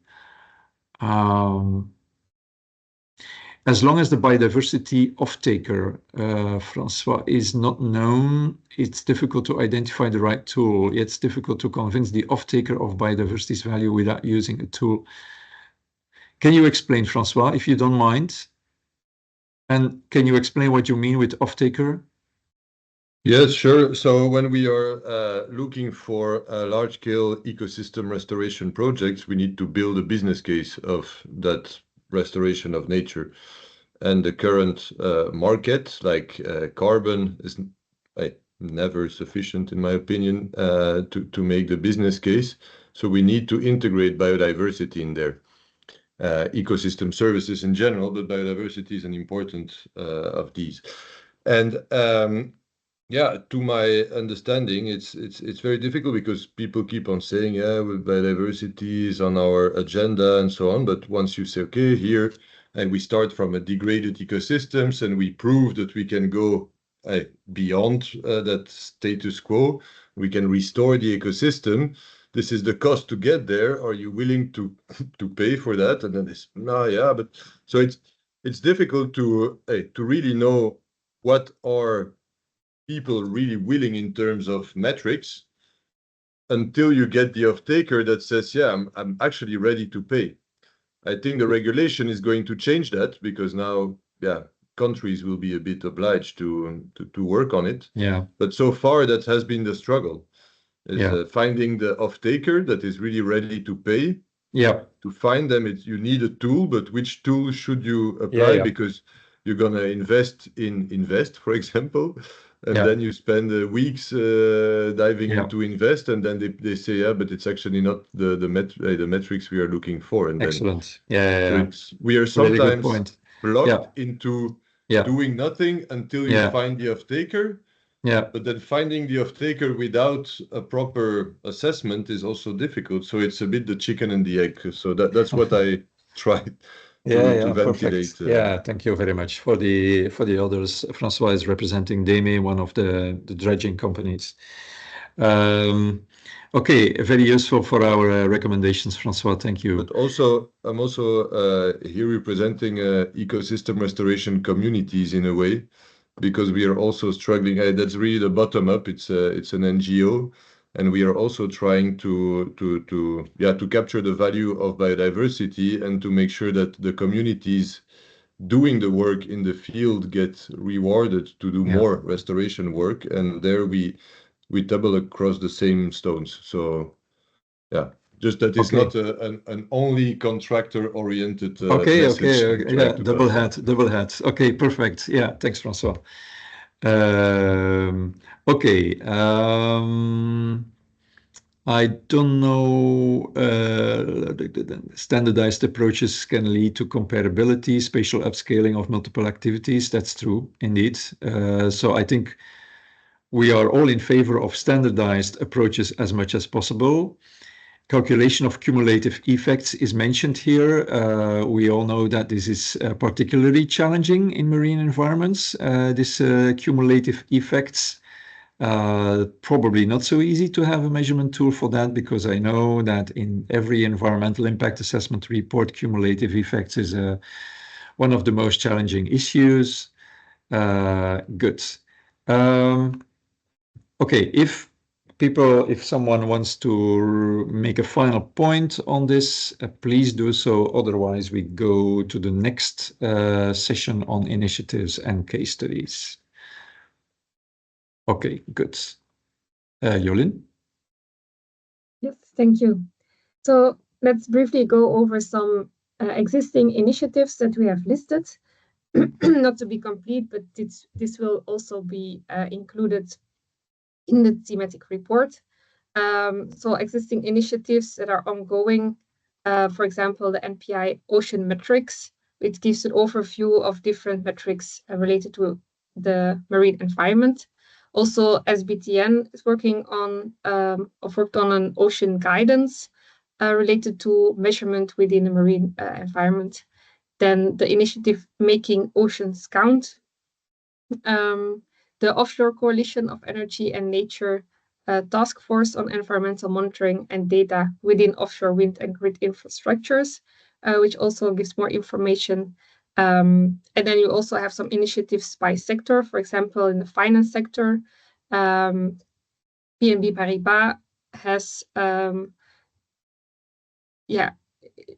As long as the biodiversity off-taker, Francois, is not known, it's difficult to identify the right tool. It's difficult to convince the off-taker of biodiversity's value without using a tool. Can you explain, Francois, if you don't mind? And can you explain what you mean with off-taker? Yes, sure. So when we are looking for large-scale ecosystem restoration projects, we need to build a business case of that restoration of nature. And the current market, like carbon, is never sufficient, in my opinion, to make the business case. So we need to integrate biodiversity in there. Ecosystem services in general, but biodiversity is an important of these. And yeah, to my understanding, it's very difficult because people keep on saying, yeah, biodiversity is on our agenda and so on. But once you say, okay, here, and we start from a degraded ecosystems and we prove that we can go beyond that status quo, we can restore the ecosystem. This is the cost to get there. Are you willing to pay for that? And then it's no, yeah, but so it's difficult to really know what are people really willing in terms of metrics until you get the off-taker that says, yeah, I'm actually ready to pay. I think the regulation is going to change that because now, yeah, countries will be a bit obliged to work on it. Yeah. But so far, that has been the struggle, is finding the off-taker that is really ready to pay. Yeah. To find them, you need a tool, but which tool should you apply? Because you're going to invest, for example, and then you spend weeks diving into invest, and then they say, yeah, but it's actually not the metrics we are looking for. And excellent. Then, so we are sometimes blocked into doing nothing until you find the off-taker. Yeah. But then finding the off-taker without a proper assessment is also difficult. So it's a bit the chicken and the egg. So that's what I tried to ventilate. Yeah, thank you very much. For the others, Francois is representing DEME, one of the dredging companies. Okay, very useful for our recommendations, Francois. Thank you. But also, I'm also here representing ecosystem restoration communities in a way, because we are also struggling. That's really the bottom up. It's an NGO, and we are also trying to capture the value of biodiversity and to make sure that the communities doing the work in the field get rewarded to do more restoration work. And there we tumble across the same stones. So yeah. Just that it's not an only contractor-oriented message. Yeah, double hat. Okay, perfect. Yeah, thanks, Francois. Okay. I don't know. Standardized approaches can lead to comparability, spatial upscaling of multiple activities. That's true, indeed. So I think we are all in favor of standardized approaches as much as possible. Calculation of cumulative effects is mentioned here. We all know that this is particularly challenging in marine environments. This cumulative effects, probably not so easy to have a measurement tool for that, because I know that in every environmental impact assessment report, cumulative effects is one of the most challenging issues. Good. Okay, if someone wants to make a final point on this, please do so. Otherwise, we go to the next session on initiatives and case studies. Okay, good. Jolien? Yes, thank you. So let's briefly go over some existing initiatives that we have listed. Not to be complete, but this will also be included in the thematic report. So existing initiatives that are ongoing, for example, the NPI Ocean Metrics, which gives an overview of different metrics related to the marine environment. Also, SBTN is working on, worked on an ocean guidance related to measurement within the marine environment. Then the initiative Making Oceans Count, the Offshore Coalition of Energy and Nature Task Force on Environmental Monitoring and Data within Offshore Wind and Grid Infrastructures, which also gives more information. And then you also have some initiatives by sector, for example, in the finance sector. BNP Paribas has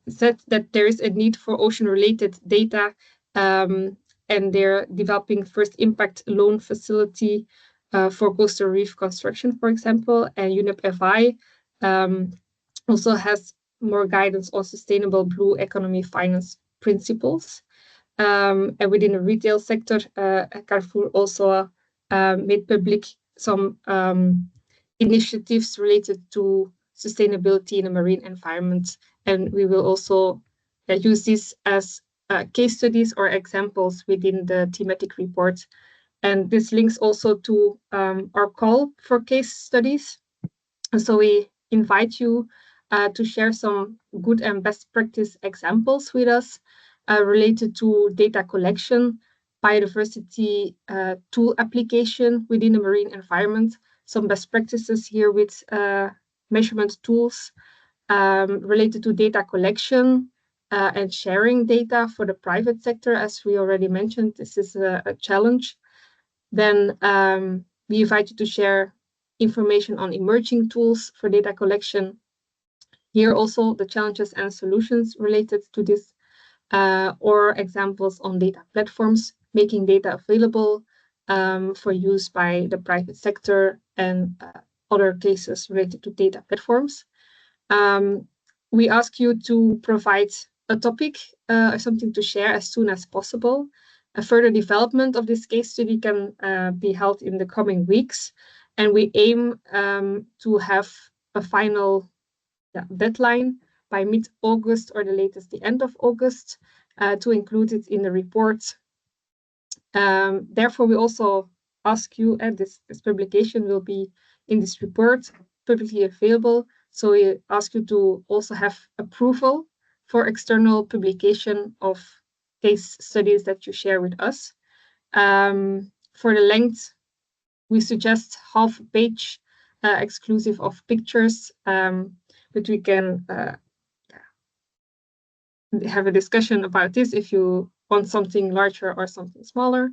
said that there is a need for ocean-related data, and they're developing first impact loan facility for coastal reef construction, for example. And UNEP FI also has more guidance on sustainable blue economy finance principles. And within the retail sector, Carrefour also made public some initiatives related to sustainability in the marine environment. And we will also use this as case studies or examples within the thematic report. And this links also to our call for case studies. And so we invite you to share some good and best practice examples with us related to data collection, biodiversity tool application within the marine environment, some best practices here with measurement tools related to data collection and sharing data for the private sector. As we already mentioned, this is a challenge. Then we invite you to share information on emerging tools for data collection. Here also the challenges and solutions related to this, or examples on data platforms, making data available for use by the private sector, and other cases related to data platforms. We ask you to provide a topic or something to share as soon as possible. A further development of this case study can be held in the coming weeks, and we aim to have a final deadline by mid-August or the latest the end of August to include it in the report. Therefore, we also ask you, and this publication will be in this report publicly available. So we ask you to also have approval for external publication of case studies that you share with us. For the length, we suggest half a page exclusive of pictures, but we can have a discussion about this if you want something larger or something smaller.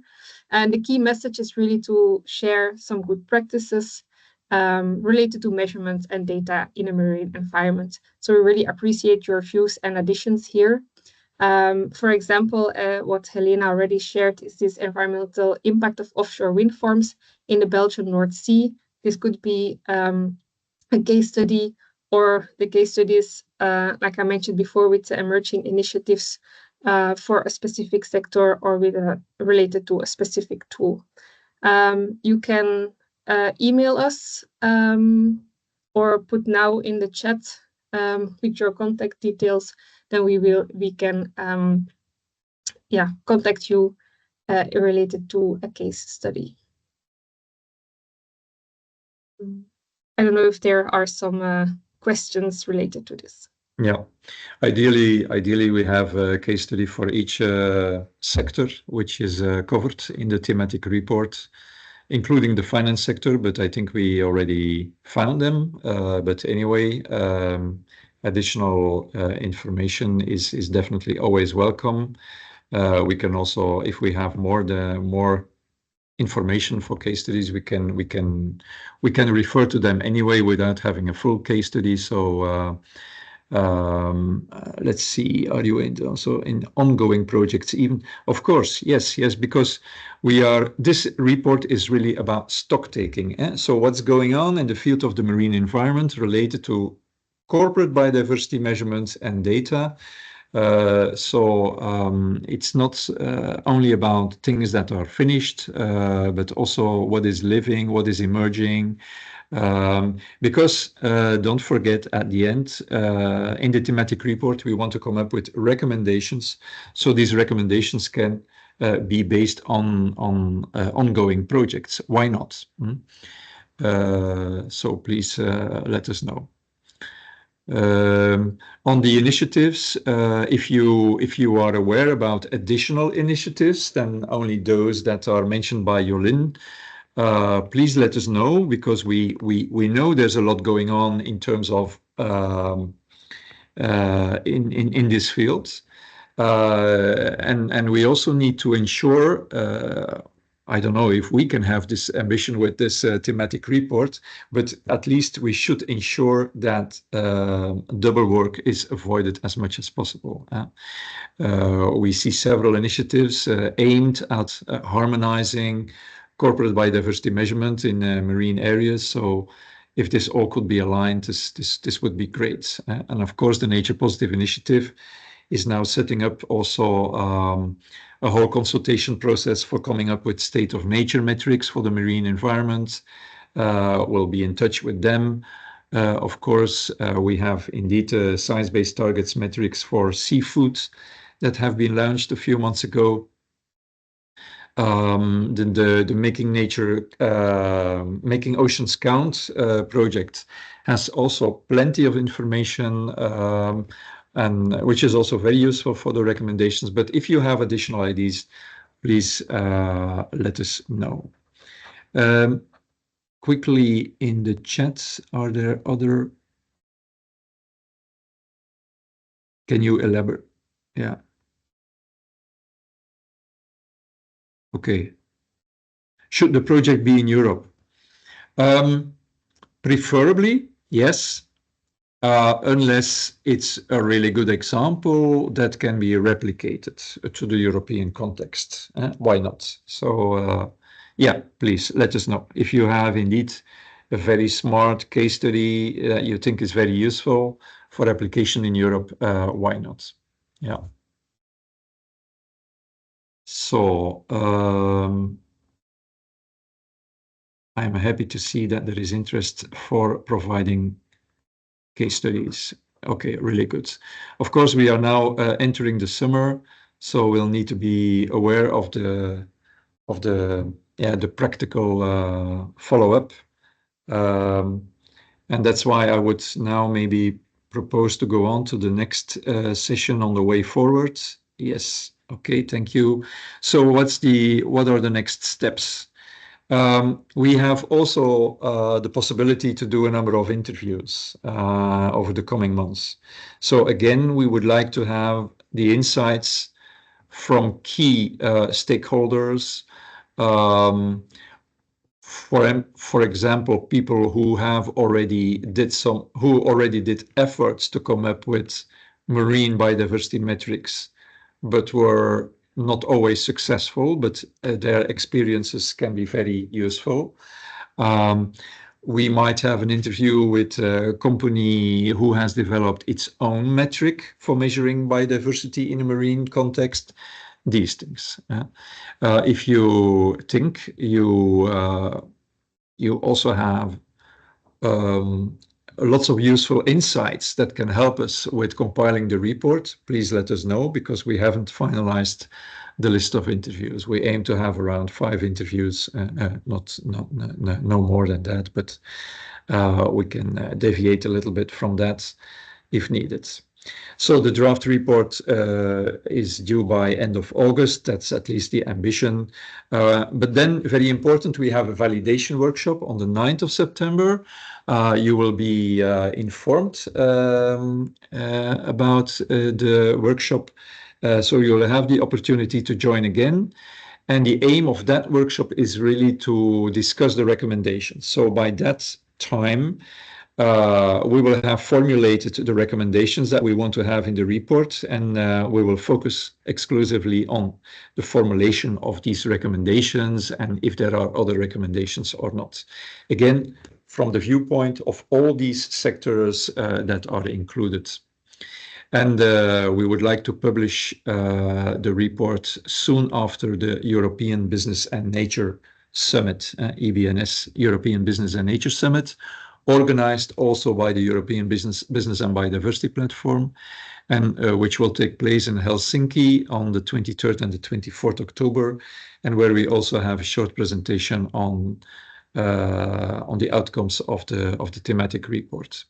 And the key message is really to share some good practices related to measurements and data in a marine environment. So we really appreciate your views and additions here. For example, what Helena already shared is this environmental impact of offshore wind farms in the Belgian North Sea. This could be a case study, or the case studies, like I mentioned before, with the emerging initiatives for a specific sector or with related to a specific tool. You can email us or put now in the chat with your contact details. Then we can contact you related to a case study. I don't know if there are some questions related to this. Yeah, ideally we have a case study for each sector, which is covered in the thematic report, including the finance sector, but I think we already found them. But anyway, additional information is definitely always welcome. We can also, if we have more information for case studies, we can refer to them anyway without having a full case study. So Let's see, are you also in ongoing projects even? Of course, yes, because this report is really about stock taking. So what's going on in the field of the marine environment related to corporate biodiversity measurements and data. It's not only about things that are finished, but also what is living, what is emerging. Because don't forget, at the end, in the thematic report, we want to come up with recommendations. So these recommendations can be based on ongoing projects. Why not? So please let us know. On the initiatives, if you are aware about additional initiatives than only those that are mentioned by Jolien, please let us know, because we know there's a lot going on in terms of in this field, and we also need to ensure. I don't know if we can have this ambition with this thematic report, but at least we should ensure that double work is avoided as much as possible. We see several initiatives aimed at harmonizing corporate biodiversity measurement in marine areas. So if this all could be aligned, this would be great. And of course, the Nature Positive Initiative is now setting up also a whole consultation process for coming up with state of nature metrics for the marine environment. We'll be in touch with them. Of course, we have indeed science-based targets metrics for seafood that have been launched a few months ago. The Making Oceans Count project has also plenty of information, and which is also very useful for the recommendations. But if you have additional ideas, please let us know. Quickly in the chat, are there other? Can you elaborate? Yeah. Okay. Should the project be in Europe? Preferably, yes. Unless it's a really good example that can be replicated to the European context. Why not? So, yeah, please let us know. If you have indeed a very smart case study that you think is very useful for application in Europe, why not? Yeah. So, I'm happy to see that there is interest for providing case studies. Okay, really good. Of course, we are now entering the summer, so we'll need to be aware of the practical follow-up, and that's why I would now maybe propose to go on to the next session on the way forward. Yes. Okay. Thank you. So what are the next steps? We have also the possibility to do a number of interviews over the coming months. So again, we would like to have the insights from key stakeholders, for example, people who already did efforts to come up with marine biodiversity metrics, but were not always successful, but their experiences can be very useful. We might have an interview with a company who has developed its own metric for measuring biodiversity in a marine context. These things. If you think you also have lots of useful insights that can help us with compiling the report, please let us know, because we haven't finalized the list of interviews. We aim to have around 5 interviews, no more than that, but we can deviate a little bit from that if needed. So the draft report is due by end of August. That's at least the ambition. But then, very important, we have a validation workshop on the 9th of September. You will be informed about the workshop. So you'll have the opportunity to join again. And the aim of that workshop is really to discuss the recommendations. So by that time, we will have formulated the recommendations that we want to have in the report, and we will focus exclusively on the formulation of these recommendations and if there are other recommendations or not. Again, from the viewpoint of all these sectors that are included. And we would like to publish the report soon after the European Business and Nature Summit, EB&S, European Business and Nature Summit, organized also by the European Business and Biodiversity Platform, and which will take place in Helsinki on the 23rd and the 24th October, and where we also have a short presentation on the outcomes of the thematic report.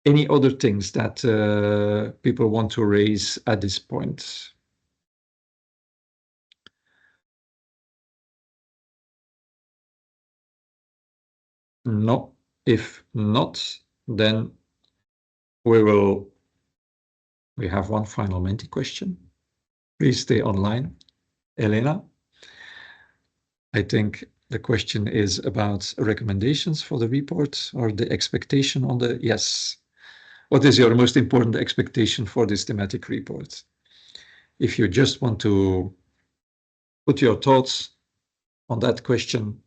Any other things that people want to raise at this point? No. If not, then we have one final Menti question. Please stay online. Elena, I think the question is about recommendations for the report or the expectation on the, yes. What is your most important expectation for this thematic report? If you just want to put your thoughts on that question,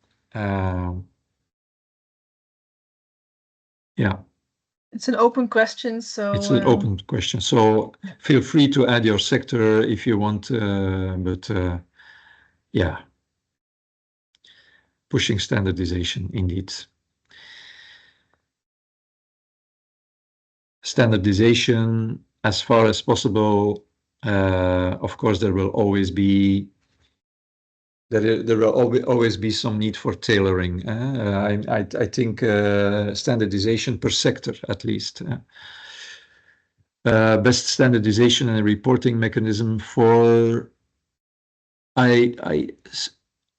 yeah. It's an open question, so... It's an open question, so feel free to add your sector if you want, but yeah. Pushing standardization, indeed. Standardization as far as possible. Of course, there will always be some need for tailoring. I think standardization per sector at least. Best standardization and reporting mechanism for.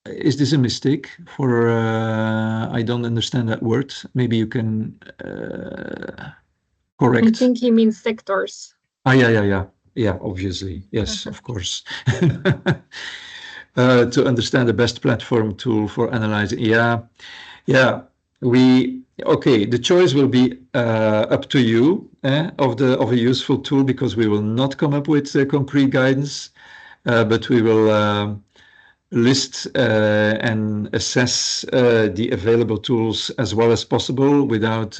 Is this a mistake? For I don't understand that word. Maybe you can correct. I think he means sectors. Yeah. Obviously, yes, of course. To understand the best platform tool for analyzing. Yeah. Okay. The choice will be up to you of a useful tool, because we will not come up with concrete guidance, but we will list and assess the available tools as well as possible without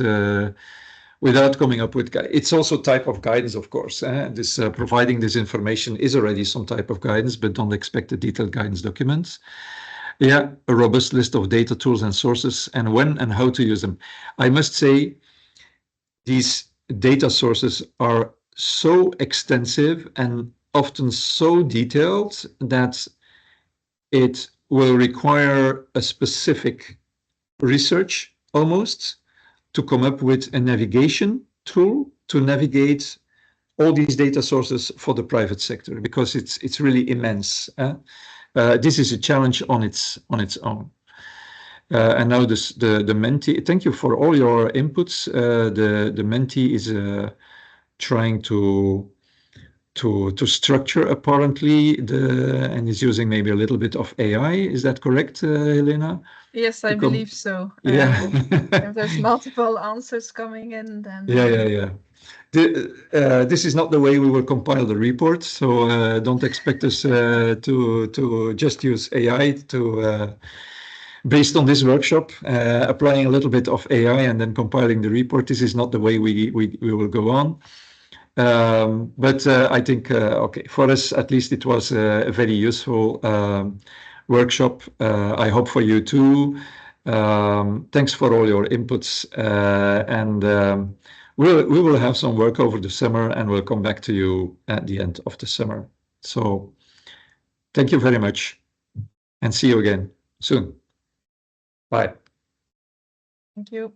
coming up with. It's also type of guidance, of course. This providing this information is already some type of guidance, but don't expect a detailed guidance document. Yeah, a robust list of data tools and sources, and when and how to use them. I must say, these data sources are so extensive and often so detailed that it will require a specific research almost to come up with a navigation tool to navigate all these data sources for the private sector, because it's really immense. This is a challenge on its own. And now the Menti. Thank you for all your inputs. The Menti is trying to structure apparently and is using maybe a little bit of AI. Is that correct, Helena? Yes, I believe so. Yeah. If there's multiple answers coming in, then... Yeah. This is not the way we will compile the report, so don't expect us to just use AI based on this workshop, applying a little bit of AI and then compiling the report. This is not the way we will go on. But I think, okay, for us at least it was a very useful workshop. I hope for you too. Thanks for all your inputs, and we will have some work over the summer, and we'll come back to you at the end of the summer. So thank you very much, and see you again soon. Bye. Thank you.